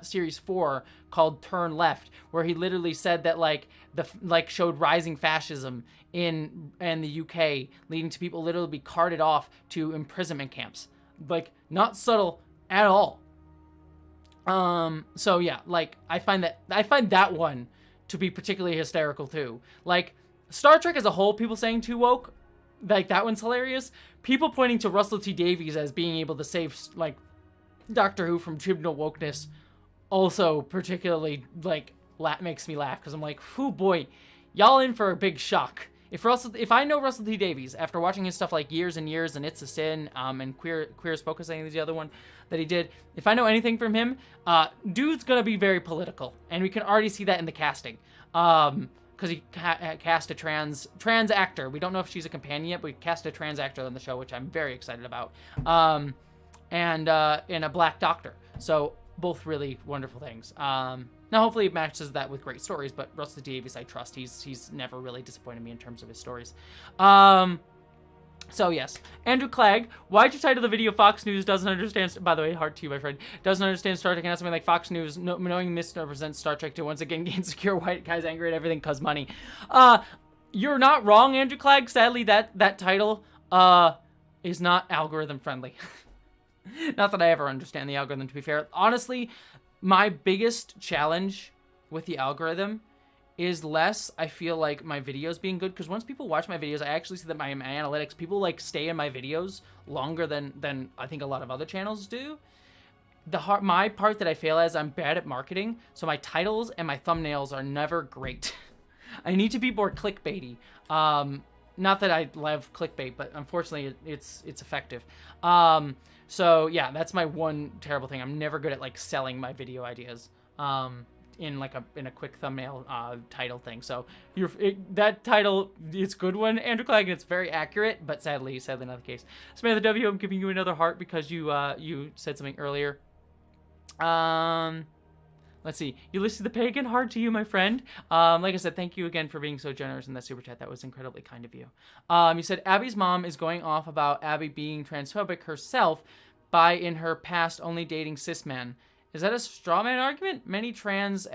series 4 called Turn Left, where he literally said that showed rising fascism in the UK, leading to people literally be carted off to imprisonment camps. Like, not subtle at all. So yeah, like, I find that one to be particularly hysterical too. Like, Star Trek as a whole, people saying too woke, like, that one's hilarious. People pointing to Russell T Davies as being able to save, like, Doctor Who from tribunal wokeness also particularly, like, makes me laugh, because I'm like, whoo boy, y'all in for a big shock. If I know Russell T Davies after watching his stuff like Years and Years and It's a Sin, and Queer as Folk, I think is the other one that he did. If I know anything from him, dude's gonna be very political, and we can already see that in the casting. Because he cast a trans actor. We don't know if she's a companion yet, but we cast a trans actor on the show, which I'm very excited about. And a black doctor. So both really wonderful things. Now, hopefully it matches that with great stories, but Russell T Davies, I trust. He's never really disappointed me in terms of his stories. So, yes. Andrew Clegg, why'd you title the video Fox News doesn't understand... By the way, heart to you, my friend. Doesn't understand Star Trek, and has something like Fox News knowing misrepresents Star Trek to once again gain secure white guys angry at everything cause money. You're not wrong, Andrew Clegg. Sadly, that title is not algorithm friendly. Not that I ever understand the algorithm, to be fair. Honestly, my biggest challenge with the algorithm is less, I feel like, my videos being good, because once people watch my videos, I actually see that my analytics, people, like, stay in my videos longer than I think a lot of other channels do. My part that I fail as, I'm bad at marketing, so my titles and my thumbnails are never great. I need to be more clickbaity. Not that I love clickbait, but unfortunately it's effective. So yeah, that's my one terrible thing. I'm never good at, like, selling my video ideas. In a quick thumbnail title thing. So that title, it's a good one, Andrew Clegg, and it's very accurate, but sadly not the case. Samantha W, I'm giving you another heart because you said something earlier. Let's see. Ulysses the Pagan, heart to you, my friend. Like I said, thank you again for being so generous in that super chat. That was incredibly kind of you. You said Abby's mom is going off about Abby being transphobic herself by in her past only dating cis men. Is that a straw man argument? Many trans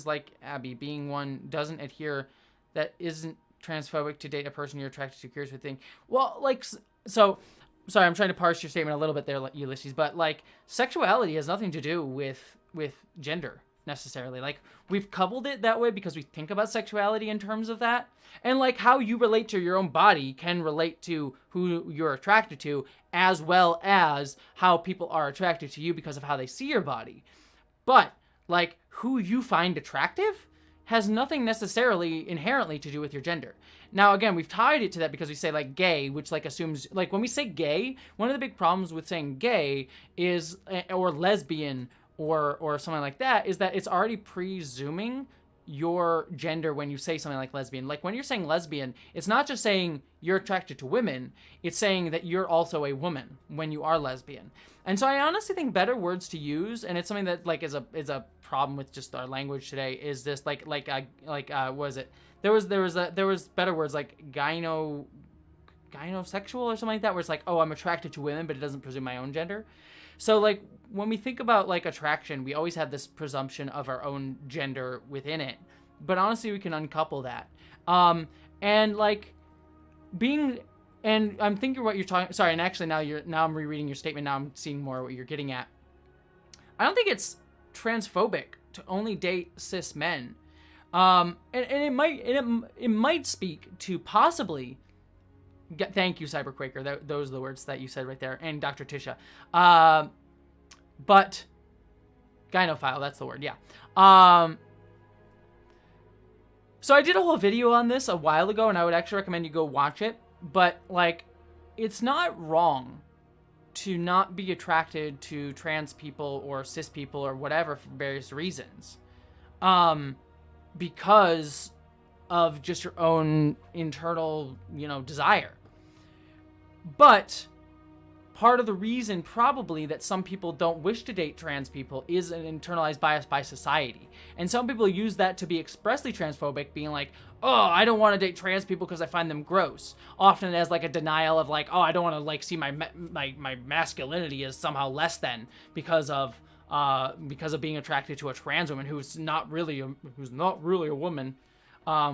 like Abby, being one, doesn't adhere that isn't transphobic to date a person you're attracted to, curious with thing. Well, like, so, sorry, I'm trying to parse your statement a little bit there, Ulysses, but, like, sexuality has nothing to do with gender, necessarily. Like, we've coupled it that way because we think about sexuality in terms of that. And, like, how you relate to your own body can relate to who you're attracted to, as well as how people are attracted to you because of how they see your body. But, like, who you find attractive has nothing necessarily inherently to do with your gender. Now, again, we've tied it to that because we say, like, gay, which, like, assumes, like, when we say gay, one of the big problems with saying gay is, or lesbian, or something like that, is that it's already presuming your gender when you say something like lesbian. Like, when you're saying lesbian, it's not just saying you're attracted to women, it's saying that you're also a woman when you are lesbian. And so I honestly think better words to use, and it's something that, like, is a problem with just our language today, is this, what was it? There was better words like gynosexual or something like that, where it's like, oh, I'm attracted to women, but it doesn't presume my own gender. So, like, when we think about, like, attraction, we always have this presumption of our own gender within it. But honestly, we can uncouple that. And, like, and I'm thinking what you're talking, sorry, and actually now I'm rereading your statement, now I'm seeing more what you're getting at. I don't think it's transphobic to only date cis men. And it might speak to possibly... Thank you, Cyberquaker. Those are the words that you said right there. And Dr. Tisha. But gynophile, that's the word, yeah. So I did a whole video on this a while ago, and I would actually recommend you go watch it. But, like, it's not wrong to not be attracted to trans people or cis people or whatever for various reasons. Because of just your own internal, desire. But part of the reason probably that some people don't wish to date trans people is an internalized bias by society. And some people use that to be expressly transphobic, being like, oh, I don't want to date trans people because I find them gross. Often as like a denial of like, oh, I don't want to like see my masculinity as somehow less than because of being attracted to a trans woman who's not really a woman,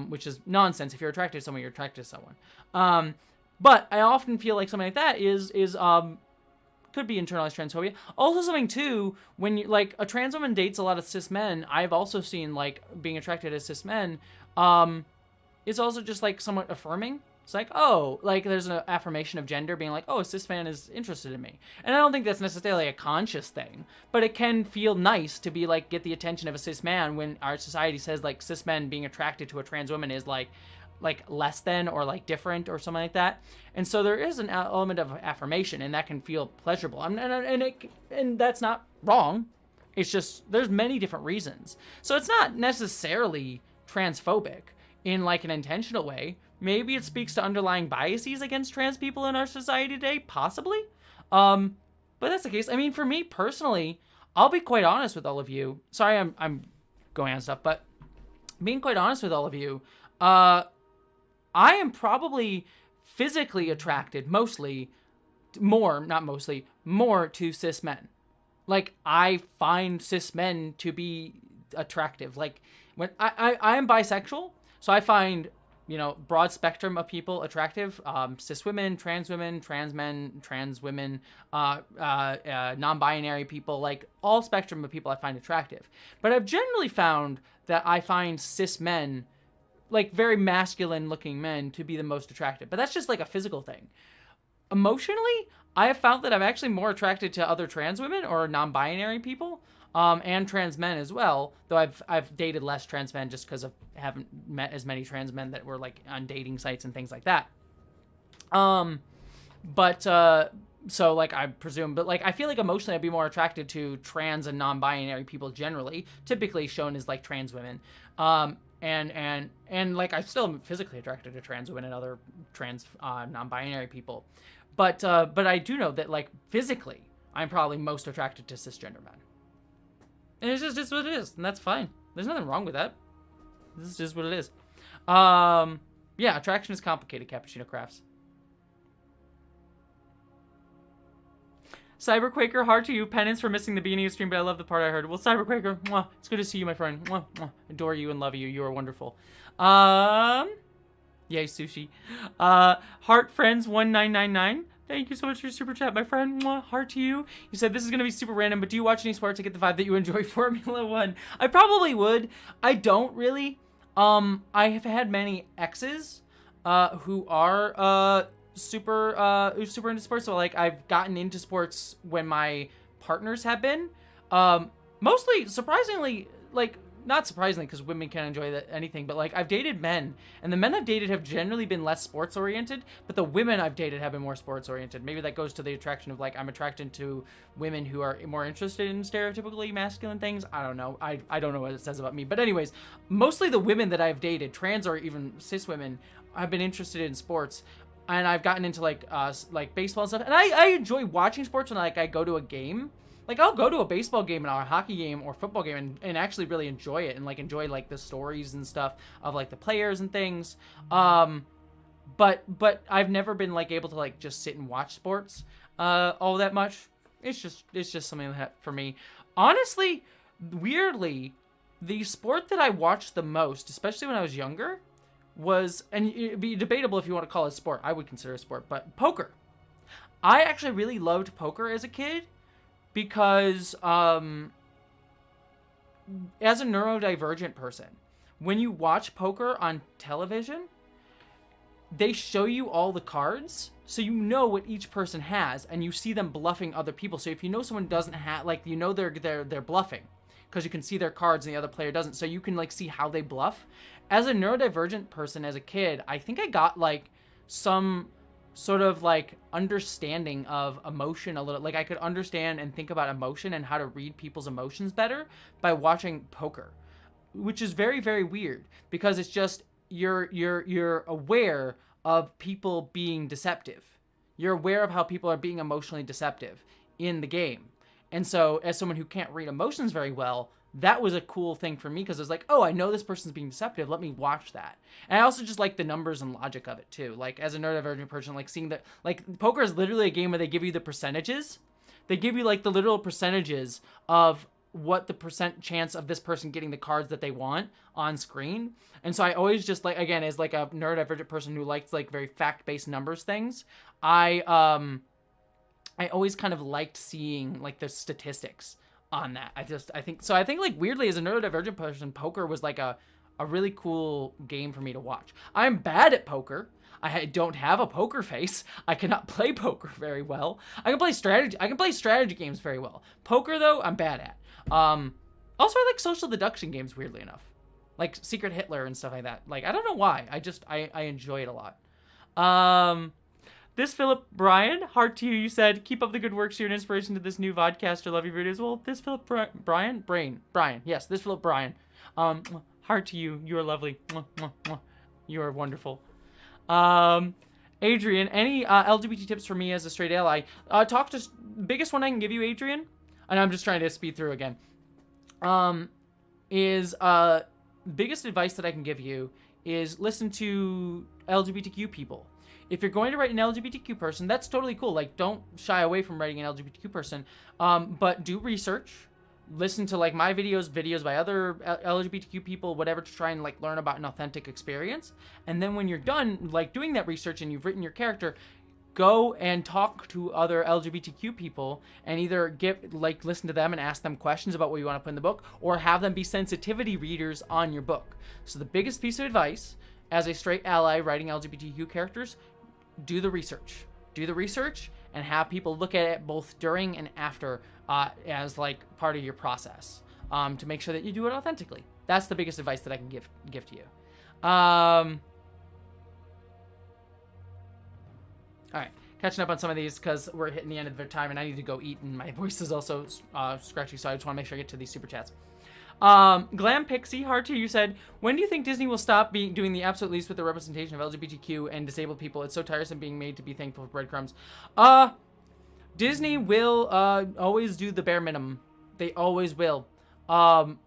which is nonsense. If you're attracted to someone, you're attracted to someone. But I often feel like something like that is could be internalized transphobia. Also something too, when you, like, a trans woman dates a lot of cis men, I've also seen like being attracted to cis men, it's also just like somewhat affirming. It's like, oh, like there's an affirmation of gender being like, oh, a cis man is interested in me. And I don't think that's necessarily a conscious thing, but it can feel nice to be like, get the attention of a cis man when our society says like cis men being attracted to a trans woman is like less than or like different or something like that. And so there is an element of affirmation, and that can feel pleasurable. And that's not wrong. It's just there's many different reasons. So it's not necessarily transphobic in like an intentional way. Maybe it speaks to underlying biases against trans people in our society today, possibly. But that's the case. I mean, for me personally, I'll be quite honest with all of you. Sorry, I'm going on stuff, but being quite honest with all of you, I am probably physically attracted more to cis men. Like, I find cis men to be attractive. Like, when I am bisexual, so I find, you know, broad spectrum of people attractive. Cis women, trans men, trans women, non-binary people, like all spectrum of people I find attractive. But I've generally found that I find cis men, like very masculine looking men, to be the most attractive. But that's just like a physical thing. Emotionally, I have found that I'm actually more attracted to other trans women or non-binary people, and trans men as well. Though I've dated less trans men just because I haven't met as many trans men that were like on dating sites and things like that. So like I presume, but like I feel like emotionally I'd be more attracted to trans and non-binary people generally, typically shown as like trans women. And like I still am physically attracted to trans women and other trans non-binary people, but I do know that like physically I'm probably most attracted to cisgender men, and it's just what it is, and that's fine. There's nothing wrong with that. This is just what it is. Yeah, attraction is complicated. Cappuccino Crafts. Cyberquaker, hard to you. Penance for missing the beginning of the stream, but I love the part I heard. Well, Cyberquaker, mwah, it's good to see you, my friend. Mwah, mwah. Adore you and love you. You are wonderful. Yay, sushi. Heart Friends 1999. Thank you so much for your super chat, my friend. Mwah, heart to you. You said this is gonna be super random, but do you watch any sports? I get the vibe that you enjoy Formula One. I probably would. I don't really. I have had many exes, who are super into sports. So like I've gotten into sports when my partners have been, mostly surprisingly, like not surprisingly because women can enjoy anything, but like I've dated men, and the men I've dated have generally been less sports oriented, but the women I've dated have been more sports oriented. Maybe that goes to the attraction of like I'm attracted to women who are more interested in stereotypically masculine things. I don't know. I don't know what it says about me, but anyways, mostly the women that I've dated, trans or even cis women, have been interested in sports. And I've gotten into like baseball and stuff, and I enjoy watching sports when like I go to a game. Like I'll go to a baseball game or a hockey game or football game and actually really enjoy it and like enjoy like the stories and stuff of like the players and things. But I've never been like able to like just sit and watch sports all that much. It's just something that for me, honestly, weirdly, the sport that I watched the most, especially when I was younger, was, and it'd be debatable if you want to call it a sport. I would consider it a sport, but poker. I actually really loved poker as a kid because as a neurodivergent person, when you watch poker on television, they show you all the cards, so you know what each person has, and you see them bluffing other people. So if you know someone doesn't have, like, you know they're bluffing because you can see their cards and the other player doesn't, so you can like see how they bluff. As a neurodivergent person, as a kid, I think I got like some sort of like understanding of emotion a little. Like I could understand and think about emotion and how to read people's emotions better by watching poker, which is very, very weird because it's just you're aware of people being deceptive. you're aware of how people are being emotionally deceptive in the game. And so as someone who can't read emotions very well, that was a cool thing for me because it was like, oh, I know this person's being deceptive. Let me watch that. And I also just like the numbers and logic of it too. Like as a neurodivergent person, like seeing that, like poker is literally a game where they give you the percentages. They give you like the literal percentages of what the percent chance of this person getting the cards that they want on screen. And so I always just like, again, as like a neurodivergent person who likes like very fact-based numbers things, I always kind of liked seeing like the statistics on that. I think like weirdly as a neurodivergent person, poker was like a really cool game for me to watch. I'm bad at poker. I don't have a poker face. I cannot play poker very well. I can play strategy games very well. Poker though, I'm bad at. Also I like social deduction games weirdly enough. Like Secret Hitler and stuff like that. Like I don't know why. I enjoy it a lot. This Philip Brian, heart to you. You said, keep up the good work. You're an inspiration to this new vodcaster. Love your videos. Well, this Philip Brian. Yes, this Philip Brian. Heart to you. You are lovely. You are wonderful. Adrian, any LGBT tips for me as a straight ally? Biggest one I can give you, Adrian, and I'm just trying to speed through again, is biggest advice that I can give you is listen to LGBTQ people. If you're going to write an LGBTQ person, that's totally cool. Like, don't shy away from writing an LGBTQ person, but do research. Listen to like my videos by other LGBTQ people, whatever, to try and like learn about an authentic experience. And then when you're done like doing that research and you've written your character, go and talk to other LGBTQ people and either listen to them and ask them questions about what you want to put in the book, or have them be sensitivity readers on your book. So the biggest piece of advice as a straight ally writing LGBTQ characters, do the research and have people look at it both during and after as like part of your process to make sure that you do it authentically. That's the biggest advice that I can give to you. All right, catching up on some of these because we're hitting the end of their time and I need to go eat and my voice is also scratchy, so I just want to make sure I get to these super chats. Glam Pixie, hard to you, said, when do you think Disney will stop doing the absolute least with the representation of LGBTQ and disabled people? It's so tiresome being made to be thankful for breadcrumbs. Disney will always do the bare minimum. They always will.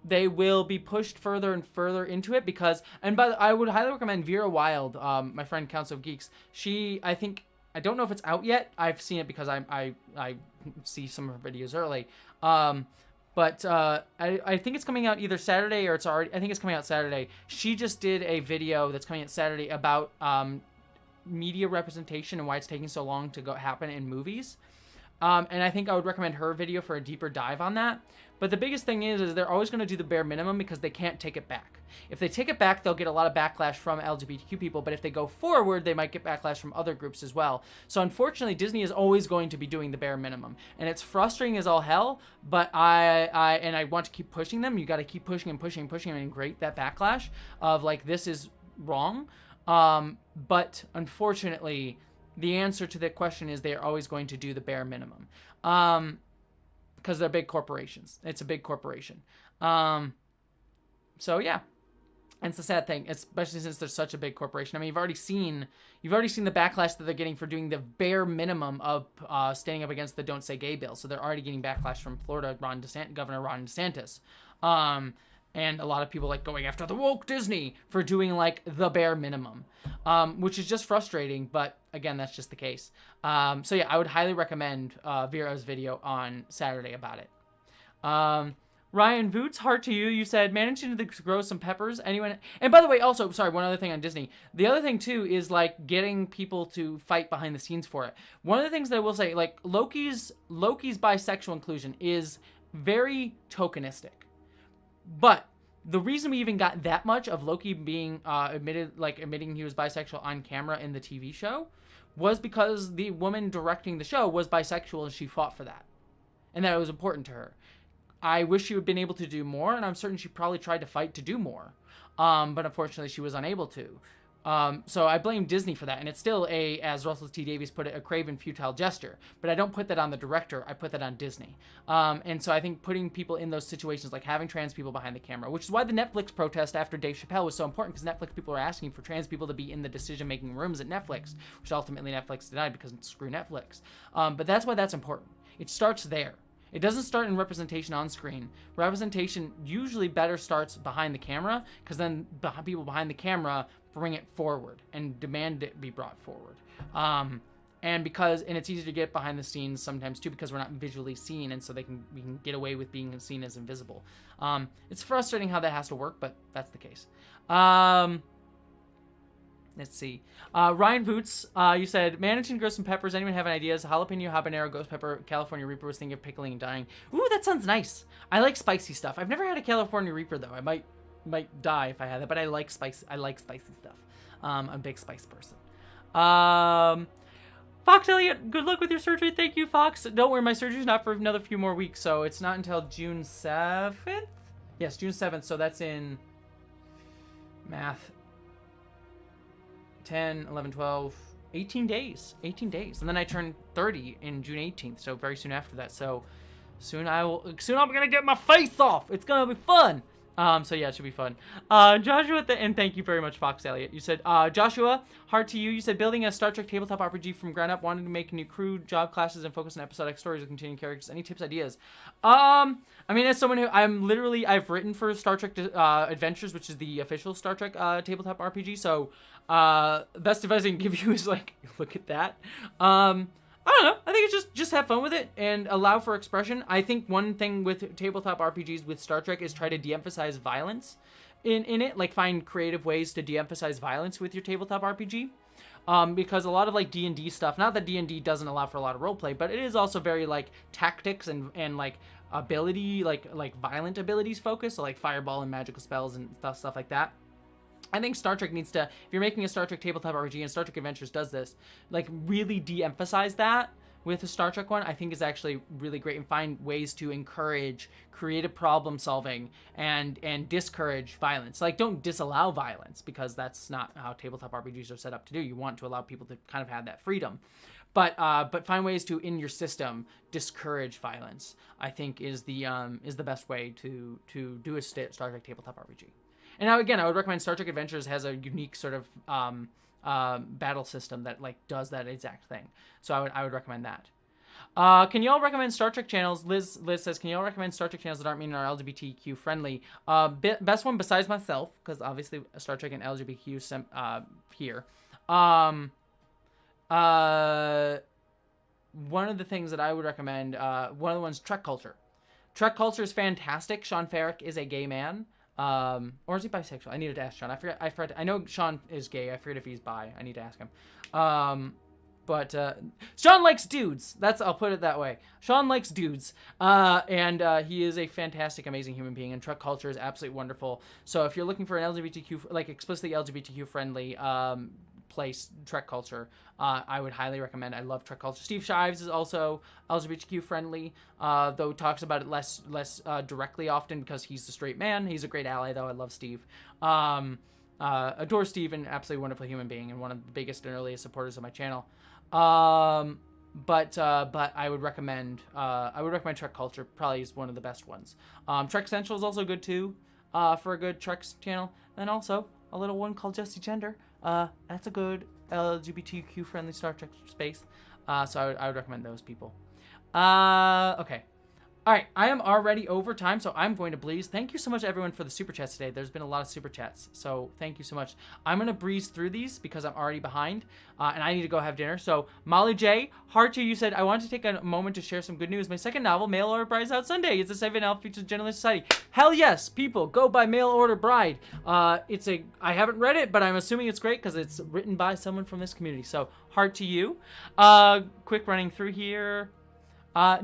They will be pushed further and further into it because, I would highly recommend Vera Wild, my friend Council of Geeks. I don't know if it's out yet. I've seen it because I see some of her videos early. But I think it's coming out either Saturday or I think it's coming out Saturday. She just did a video that's coming out Saturday about media representation and why it's taking so long to happen in movies. And I think I would recommend her video for a deeper dive on that. But the biggest thing is they're always going to do the bare minimum because they can't take it back. If they take it back, they'll get a lot of backlash from LGBTQ people. But if they go forward, they might get backlash from other groups as well. So unfortunately, Disney is always going to be doing the bare minimum. And it's frustrating as all hell. But I want to keep pushing them. You got to keep pushing and pushing and pushing and create that backlash of like, this is wrong. But unfortunately, the answer to the question is they're always going to do the bare minimum. Because they're big corporations. It's a big corporation. So yeah, and it's a sad thing, especially since they're such a big corporation. I mean, you've already seen the backlash that they're getting for doing the bare minimum of standing up against the Don't Say Gay bill. So they're already getting backlash from Florida Governor Ron DeSantis. And a lot of people like going after the woke Disney for doing like the bare minimum, which is just frustrating. But again, that's just the case. So yeah, I would highly recommend Vera's video on Saturday about it. Ryan Voots, heart to you. You said, managing to grow some peppers. Anyone? And by the way, also, sorry, one other thing on Disney. The other thing too is like getting people to fight behind the scenes for it. One of the things that I will say, like Loki's bisexual inclusion is very tokenistic. But the reason we even got that much of Loki being admitting he was bisexual on camera in the TV show was because the woman directing the show was bisexual and she fought for that. And that it was important to her. I wish she would have been able to do more, and I'm certain she probably tried to fight to do more. But unfortunately, she was unable to. So I blame Disney for that, and it's still as Russell T Davies put it, a craven, futile gesture. But I don't put that on the director. I put that on Disney. And so I think putting people in those situations, like having trans people behind the camera, which is why the Netflix protest after Dave Chappelle was so important, because Netflix people are asking for trans people to be in the decision-making rooms at Netflix, which ultimately Netflix denied because screw Netflix. But that's why that's important. It starts there. It doesn't start in representation on screen. Representation usually better starts behind the camera, because then people behind the camera bring it forward and demand it be brought forward. And it's easy to get behind the scenes sometimes too, because we're not visually seen, and so we can get away with being seen as invisible. It's frustrating how that has to work, but that's the case. Let's see. Ryan Boots, you said, managing ghosts and peppers. Anyone have any ideas? Jalapeno, habanero, ghost pepper, California Reaper. Was thinking of pickling and dying. Ooh, that sounds nice. I like spicy stuff. I've never had a California Reaper, though. I might die if I had that, but I like spicy stuff. I'm a big spice person. Fox Elliott, good luck with your surgery. Thank you, Fox. Don't worry, my surgery's not for another few more weeks, so it's not until June 7th? Yes, June 7th, so that's in math. 10, 11, 12, 18 days. 18 days. And then I turn 30 in June 18th, so very soon after that. So soon I'm going to get my face off. It's going to be fun. So yeah, it should be fun. Joshua, and thank you very much, Fox Elliott. You said, Joshua, hard to you. You said, building a Star Trek tabletop RPG from ground up, wanting to make new crew, job classes, and focus on episodic stories with continuing characters. Any tips, ideas? I mean, as someone who I've written for Star Trek Adventures, which is the official Star Trek tabletop RPG. So, best advice I can give you is like, look at that. I don't know. I think it's just have fun with it and allow for expression. I think one thing with tabletop RPGs with Star Trek is try to de-emphasize violence in it. Like, find creative ways to de-emphasize violence with your tabletop RPG. Because a lot of like D&D stuff, not that D&D doesn't allow for a lot of roleplay, but it is also very like tactics and like ability, like violent abilities focused, so like fireball and magical spells and stuff like that. I think Star Trek needs to, if you're making a Star Trek tabletop RPG, and Star Trek Adventures does this, like really de-emphasize that with the Star Trek one. I think is actually really great, and find ways to encourage creative problem solving and discourage violence. Like, don't disallow violence, because that's not how tabletop RPGs are set up to do. You want to allow people to kind of have that freedom. But find ways to, in your system, discourage violence, I think is the best way to do a Star Trek tabletop RPG. And now, again, I would recommend Star Trek Adventures has a unique sort of battle system that like does that exact thing. So I would recommend that. Can y'all recommend Star Trek channels? Liz says, can y'all recommend Star Trek channels that aren't mean or LGBTQ friendly? Best one besides myself, because obviously Star Trek and LGBTQ here. One of the things that I would recommend, one of the ones, Trek Culture. Trek Culture is fantastic. Sean Farrick is a gay man. Or is he bisexual? I needed to ask Sean. I forgot. I know Sean is gay. I forget if he's bi. I need to ask him. But Sean likes dudes. I'll put it that way. Sean likes dudes. And he is a fantastic, amazing human being. And Trek Culture is absolutely wonderful. So if you're looking for an LGBTQ, like explicitly LGBTQ friendly, place, Trek Culture, I would highly recommend. I love Trek Culture. Steve Shives is also LGBTQ friendly, though talks about it less directly often, because he's a straight man. He's a great ally, though. I love Steve. Adore Steve, an absolutely wonderful human being, and one of the biggest and earliest supporters of my channel. But I would recommend Trek Culture. Probably is one of the best ones. Trek Central is also good too, for a good Trek channel. And also a little one called Jessie Gender. That's a good LGBTQ friendly Star Trek space. So I would recommend those people. Okay. All right, I am already over time, so I'm going to breeze. Thank you so much, everyone, for the super chats today. There's been a lot of super chats, so thank you so much. I'm going to breeze through these because I'm already behind, and I need to go have dinner. So, Molly J, Heart you said, I want to take a moment to share some good news. My second novel, Mail Order Bride, is out Sunday. It's a 7-novel features Gentleman's Society. Hell yes, people, go buy Mail Order Bride. I haven't read it, but I'm assuming it's great because it's written by someone from this community. So, heart to you. Quick running through here.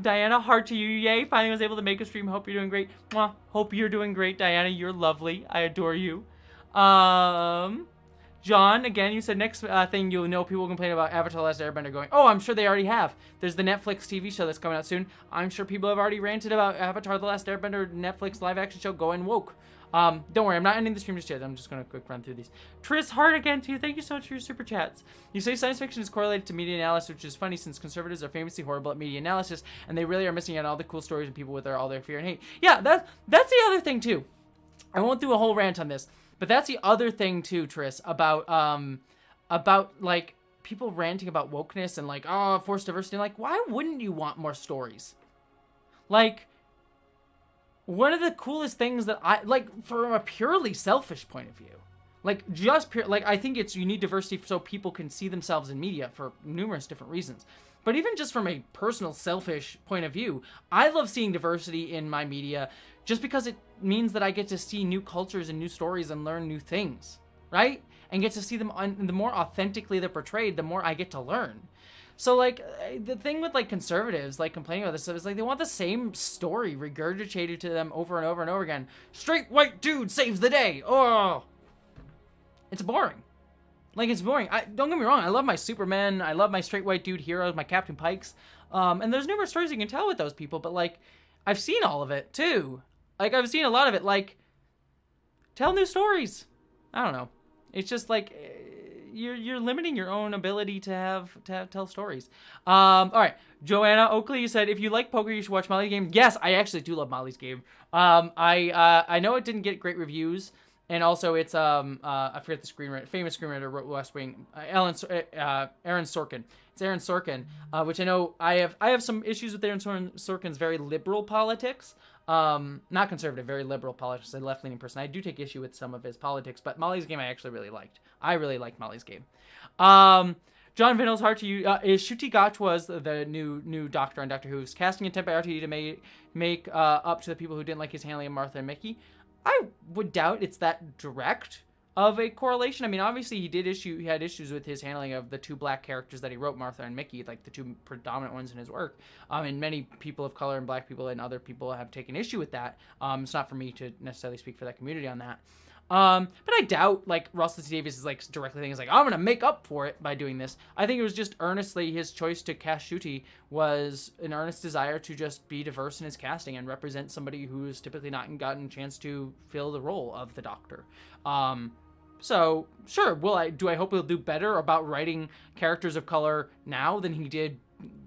Diana, heart to you, yay. Finally was able to make a stream. Hope you're doing great. Mwah. Hope you're doing great, Diana. You're lovely. I adore you. John, again, you said next thing you'll know, people complain about Avatar The Last Airbender going, oh, I'm sure they already have. There's the Netflix TV show that's coming out soon. I'm sure people have already ranted about Avatar The Last Airbender Netflix live action show going woke. Don't worry, I'm not ending the stream just yet. I'm just going to quick run through these. Tris Hart again, too. Thank you so much for your super chats. You say science fiction is correlated to media analysis, which is funny since conservatives are famously horrible at media analysis, and they really are missing out on all the cool stories and people with all their fear and hate. Yeah, that's the other thing, too. I won't do a whole rant on this, but that's the other thing, too, Tris, about like, people ranting about wokeness and, like, oh, forced diversity. Like, why wouldn't you want more stories? Like, one of the coolest things that I like from a purely selfish point of view, like just pure, like I think you need diversity so people can see themselves in media for numerous different reasons. But even just from a personal selfish point of view, I love seeing diversity in my media just because it means that I get to see new cultures and new stories and learn new things, right? And get to see them the more authentically they're portrayed, the more I get to learn. So, like, the thing with, like, conservatives, like, complaining about this stuff is, like, they want the same story regurgitated to them over and over and over again. Straight white dude saves the day. Oh, it's boring. Like, it's boring. Don't get me wrong. I love my Supermen. I love my straight white dude heroes, my Captain Pikes. And there's numerous stories you can tell with those people. But, like, I've seen all of it, too. Like, I've seen a lot of it. Like, tell new stories. I don't know. It's just, like... You're limiting your own ability to tell stories. All right, Joanna Oakley, you said if you like poker, you should watch Molly's Game. Yes, I actually do love Molly's Game. I know it didn't get great reviews, and also it's I forget the screenwriter, famous screenwriter wrote West Wing, Aaron Sorkin. It's Aaron Sorkin, which I know I have some issues with Aaron Sorkin's very liberal politics. Not conservative, very liberal politics, a left-leaning person. I do take issue with some of his politics, but Molly's Game I actually really liked. I really liked Molly's Game. John Vinnell's Heart to you is Ncuti Gatwa was the new Doctor on Doctor Who's casting intent by RTD to make up to the people who didn't like his handling of Martha and Mickey. I would doubt it's that direct of a correlation. I mean, obviously he had issues with his handling of the two black characters that he wrote, Martha and Mickey, like the two predominant ones in his work. And many people of color and black people and other people have taken issue with that. It's not for me to necessarily speak for that community on that. But I doubt, like, Russell T Davies is, like, directly thinking, like, I'm gonna make up for it by doing this. I think it was just earnestly, his choice to cast Ncuti was an earnest desire to just be diverse in his casting and represent somebody who's typically not gotten a chance to fill the role of the Doctor. So, sure, do I hope he'll do better about writing characters of color now than he did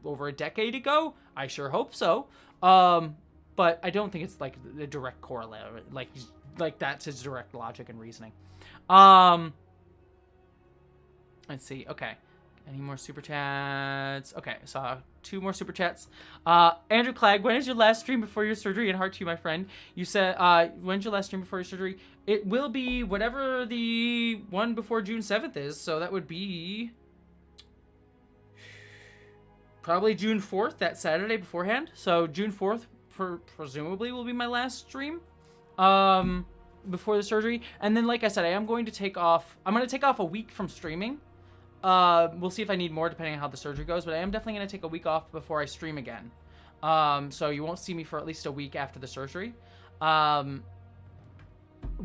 over a decade ago? I sure hope so. But I don't think it's, like, a direct correlate, like that's his direct logic and reasoning. Let's see. Okay. Any more super chats? Okay, so 2 more super chats. Andrew Clegg, when is your last stream before your surgery? And heart to you, my friend. You said, when's your last stream before your surgery? It will be whatever the one before June 7th is. So that would be probably June 4th, that Saturday beforehand. So June 4th presumably will be my last stream. Before the surgery. And then, like I said, I'm going to take off a week from streaming. We'll see if I need more depending on how the surgery goes, but I am definitely going to take a week off before I stream again. So you won't see me for at least a week after the surgery. When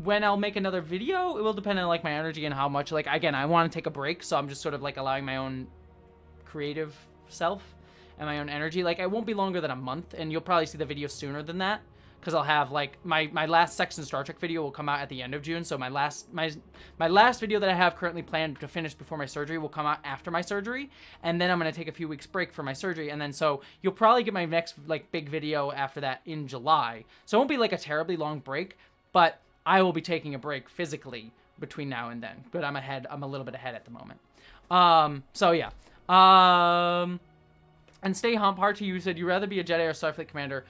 I'll make another video, it will depend on, like, my energy and how much, like, again, I want to take a break, so I'm just sort of, like, allowing my own creative self and my own energy. Like, it won't be longer than a month, and you'll probably see the video sooner than that. Because I'll have, like, my last Sex and Star Trek video will come out at the end of June. So my last video that I have currently planned to finish before my surgery will come out after my surgery. And then I'm going to take a few weeks break for my surgery. And then so you'll probably get my next, like, big video after that in July. So it won't be, like, a terribly long break. But I will be taking a break physically between now and then. But I'm a little bit ahead at the moment. So yeah. And Stay Hump, Heart to you said you'd rather be a Jedi or Starfleet commander.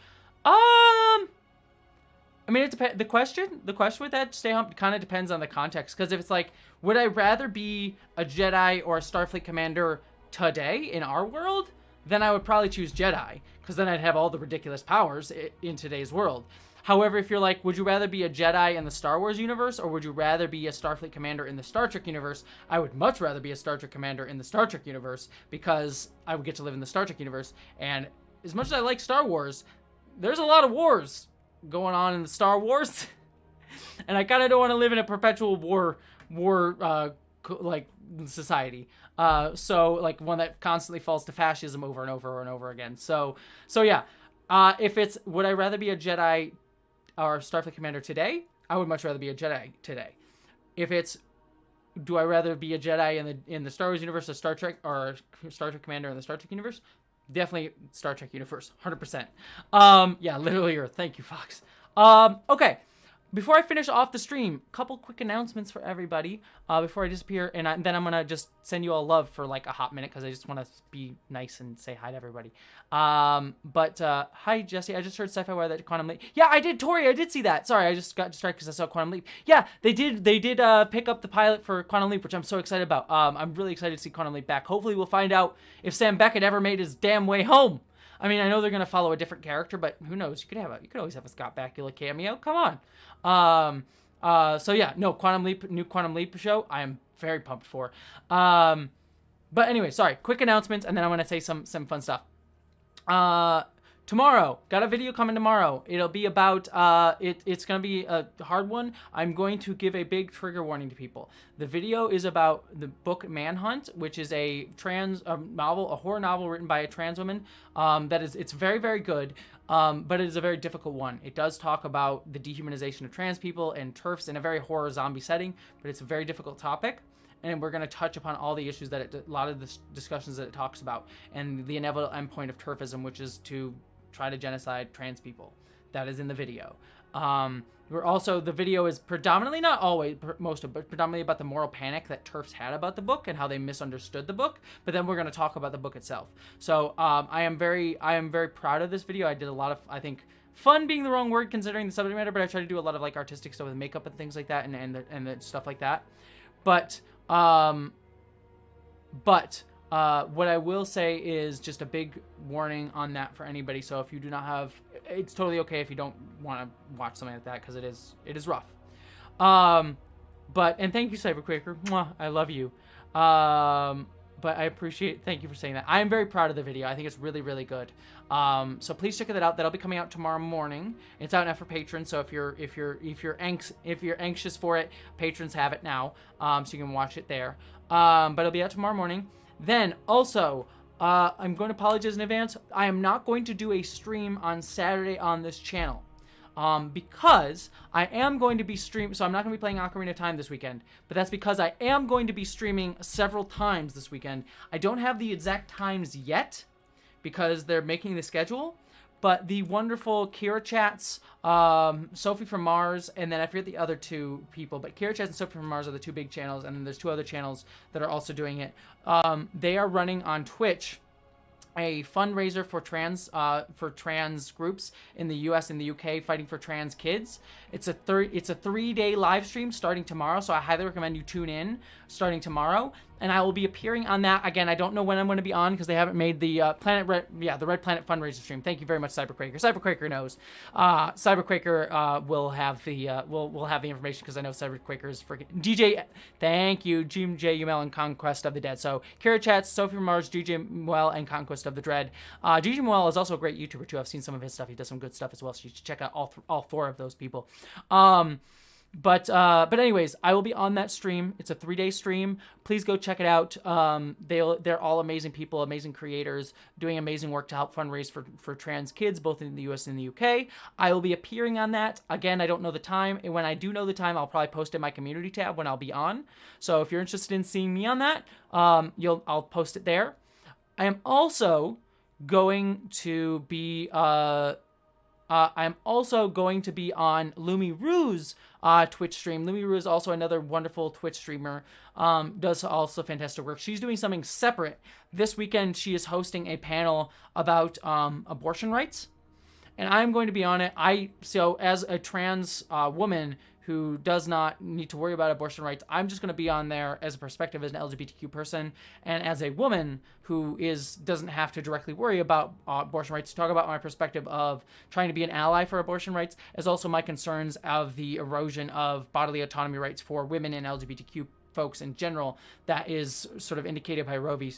I mean, it depends. The question with that Stay Hump kind of depends on the context. Because if it's like, would I rather be a Jedi or a Starfleet commander today in our world? Then I would probably choose Jedi. Because then I'd have all the ridiculous powers in today's world. However, if you're like, would you rather be a Jedi in the Star Wars universe? Or would you rather be a Starfleet commander in the Star Trek universe? I would much rather be a Star Trek commander in the Star Trek universe. Because I would get to live in the Star Trek universe. And as much as I like Star Wars, there's a lot of wars going on in the Star Wars, and I kind of don't want to live in a perpetual war like society. So like one that constantly falls to fascism over and over and over again. So yeah. If it's would I rather be a Jedi or Starfleet commander today, I would much rather be a Jedi today. If it's, do I rather be a Jedi in the Star Wars universe or Star Trek, or Star Trek Commander in the Star Trek universe? Definitely Star Trek universe, 100%. Yeah, literally Earth. Thank you, Fox. Okay. Before I finish off the stream, a couple quick announcements for everybody before I disappear, and then I'm gonna just send you all love for like a hot minute because I just want to be nice and say hi to everybody. Hi Jessie, I just heard Sci-Fi Wire that Quantum Leap. Yeah, I did, Tori. I did see that. Sorry, I just got distracted because I saw Quantum Leap. Yeah, they did pick up the pilot for Quantum Leap, which I'm so excited about. I'm really excited to see Quantum Leap back. Hopefully, we'll find out if Sam Beckett ever made his damn way home. I mean, I know they're gonna follow a different character, but who knows? You could always have a Scott Bakula cameo. Come on. So yeah, no, new Quantum Leap show. I am very pumped for. But anyway, sorry. Quick announcements, and then I'm gonna say some fun stuff. Tomorrow, got a video coming tomorrow. It'll be about, it's going to be a hard one. I'm going to give a big trigger warning to people. The video is about the book Manhunt, which is a horror novel written by a trans woman. It's very, very good, but it is a very difficult one. It does talk about the dehumanization of trans people and TERFs in a very horror zombie setting, but it's a very difficult topic. And we're going to touch upon all the issues that a lot of the discussions that it talks about, and the inevitable endpoint of TERFism, which is to try to genocide trans people. That is in the video. The video is predominantly, not always, but predominantly about the moral panic that TERFs had about the book and how they misunderstood the book. But then we're going to talk about the book itself. So I am very proud of this video. I did a lot of, I think, fun being the wrong word considering the subject matter, but I try to do a lot of like artistic stuff with makeup and things like that, and the stuff like that. But what I will say is just a big warning on that for anybody. So if you do not have, it's totally okay if you don't want to watch something like that, because it is rough. And thank you, Cyberquaker. Mwah, I love you. But thank you for saying that. I am very proud of the video. I think it's really, really good. So please check that out. That'll be coming out tomorrow morning. It's out now for patrons. So if you're anxious for it, patrons have it now. So you can watch it there. But it'll be out tomorrow morning. Then also, I'm going to apologize in advance. I am not going to do a stream on Saturday on this channel. Because I am going to be streaming, so I'm not going to be playing Ocarina of Time this weekend, but that's because I am going to be streaming several times this weekend. I don't have the exact times yet, because they're making the schedule, but the wonderful Kira Chats, Sophie from Mars, and then I forget the other two people, but Kira Chats and Sophie from Mars are the two big channels, and then there's two other channels that are also doing it. They are running on Twitch a fundraiser for trans groups in the US and the UK fighting for trans kids. It's a 3-day live stream starting tomorrow, so I highly recommend you tune in starting tomorrow. And I will be appearing on that. Again, I don't know when I'm going to be on because they haven't made the the Red Planet fundraiser stream. Thank you very much, Cyberquaker. Cyberquaker knows. Cyberquaker will have the information because I know Cyberquaker is freaking DJ. Thank you, GJ Umel and Conquest of the Dead. So Kira Chats, Sophie from Mars, GJ Muel, and Conquest of the Dread. GJ Muel is also a great YouTuber too. I've seen some of his stuff. He does some good stuff as well. So you should check out all four of those people. But anyways, I will be on that stream. It's a 3-day stream. Please go check it out. They're all amazing people, amazing creators, doing amazing work to help fundraise for trans kids, both in the US and the UK. I will be appearing on that. Again, I don't know the time. And when I do know the time, I'll probably post in my community tab when I'll be on. So if you're interested in seeing me on that, I'll post it there. I am also going to be I'm also going to be on Lumi Rue's Twitch stream. Lumi Rue is also another wonderful Twitch streamer. Does also fantastic work. She's doing something separate. This weekend, she is hosting a panel about abortion rights. And I'm going to be on it. So as a trans woman who does not need to worry about abortion rights, I'm just going to be on there as a perspective as an LGBTQ person, and as a woman who doesn't have to directly worry about abortion rights, to talk about my perspective of trying to be an ally for abortion rights, as also my concerns of the erosion of bodily autonomy rights for women and LGBTQ folks in general, that is sort of indicated by the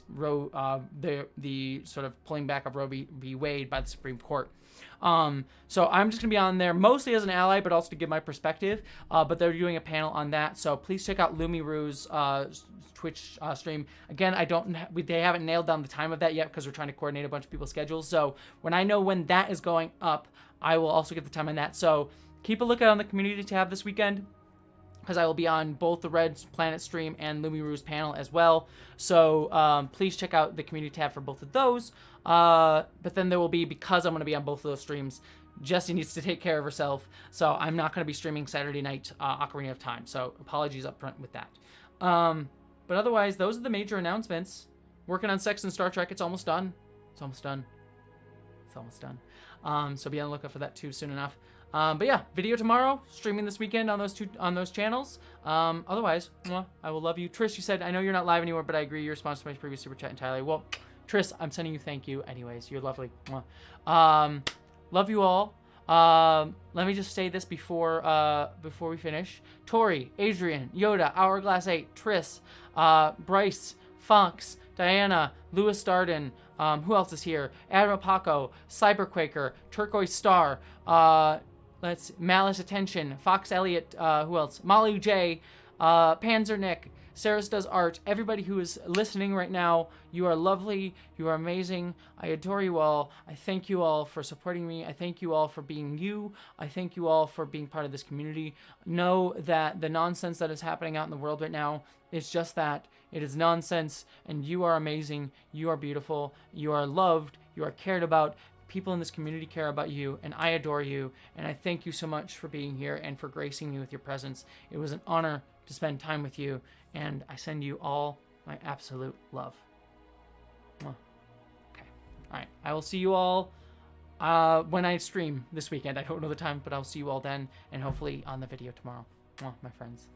sort of pulling back of Roe v. Wade by the Supreme Court. So I'm just gonna be on there mostly as an ally, but also to give my perspective. But they're doing a panel on that, so please check out Lumi Rue's Twitch stream. Again, they haven't nailed down the time of that yet because we're trying to coordinate a bunch of people's schedules. So when I know when that is going up, I will also get the time on that. So keep a lookout on the community tab this weekend, because I will be on both the Red Planet stream and Lumiru's panel as well. So please check out the community tab for both of those. But then there will be, because I'm going to be on both of those streams, Jessie needs to take care of herself. So I'm not going to be streaming Saturday night Ocarina of Time. So apologies up front with that. But otherwise, those are the major announcements. Working on Sex and Star Trek. It's almost done. It's almost done. It's almost done. So be on the lookout for that too soon enough. But yeah, video tomorrow, streaming this weekend on those channels. Otherwise, I will love you. Trish, you said, I know you're not live anymore, but I agree your response to my previous super chat entirely. Well, Trish, I'm sending you thank you anyways. You're lovely. Love you all. Let me just say this before we finish. Tori, Adrian, Yoda, Hourglass 8, Triss, Bryce, Fox, Diana, Lewis Darden, who else is here? Admiral Paco, Cyberquaker, Turquoise Star, Malice Attention, Fox Elliott, who else? Molly J, Panzer Nick, Sarah's Does Art, everybody who is listening right now, you are lovely, you are amazing, I adore you all, I thank you all for supporting me, I thank you all for being you, I thank you all for being part of this community. Know that the nonsense that is happening out in the world right now is just that, it is nonsense, and you are amazing, you are beautiful, you are loved, you are cared about, people in this community care about you, and I adore you, and I thank you so much for being here and for gracing me with your presence. It was an honor to spend time with you, and I send you all my absolute love. Okay. All right. I will see you all when I stream this weekend. I don't know the time, but I'll see you all then, and hopefully on the video tomorrow. My friends.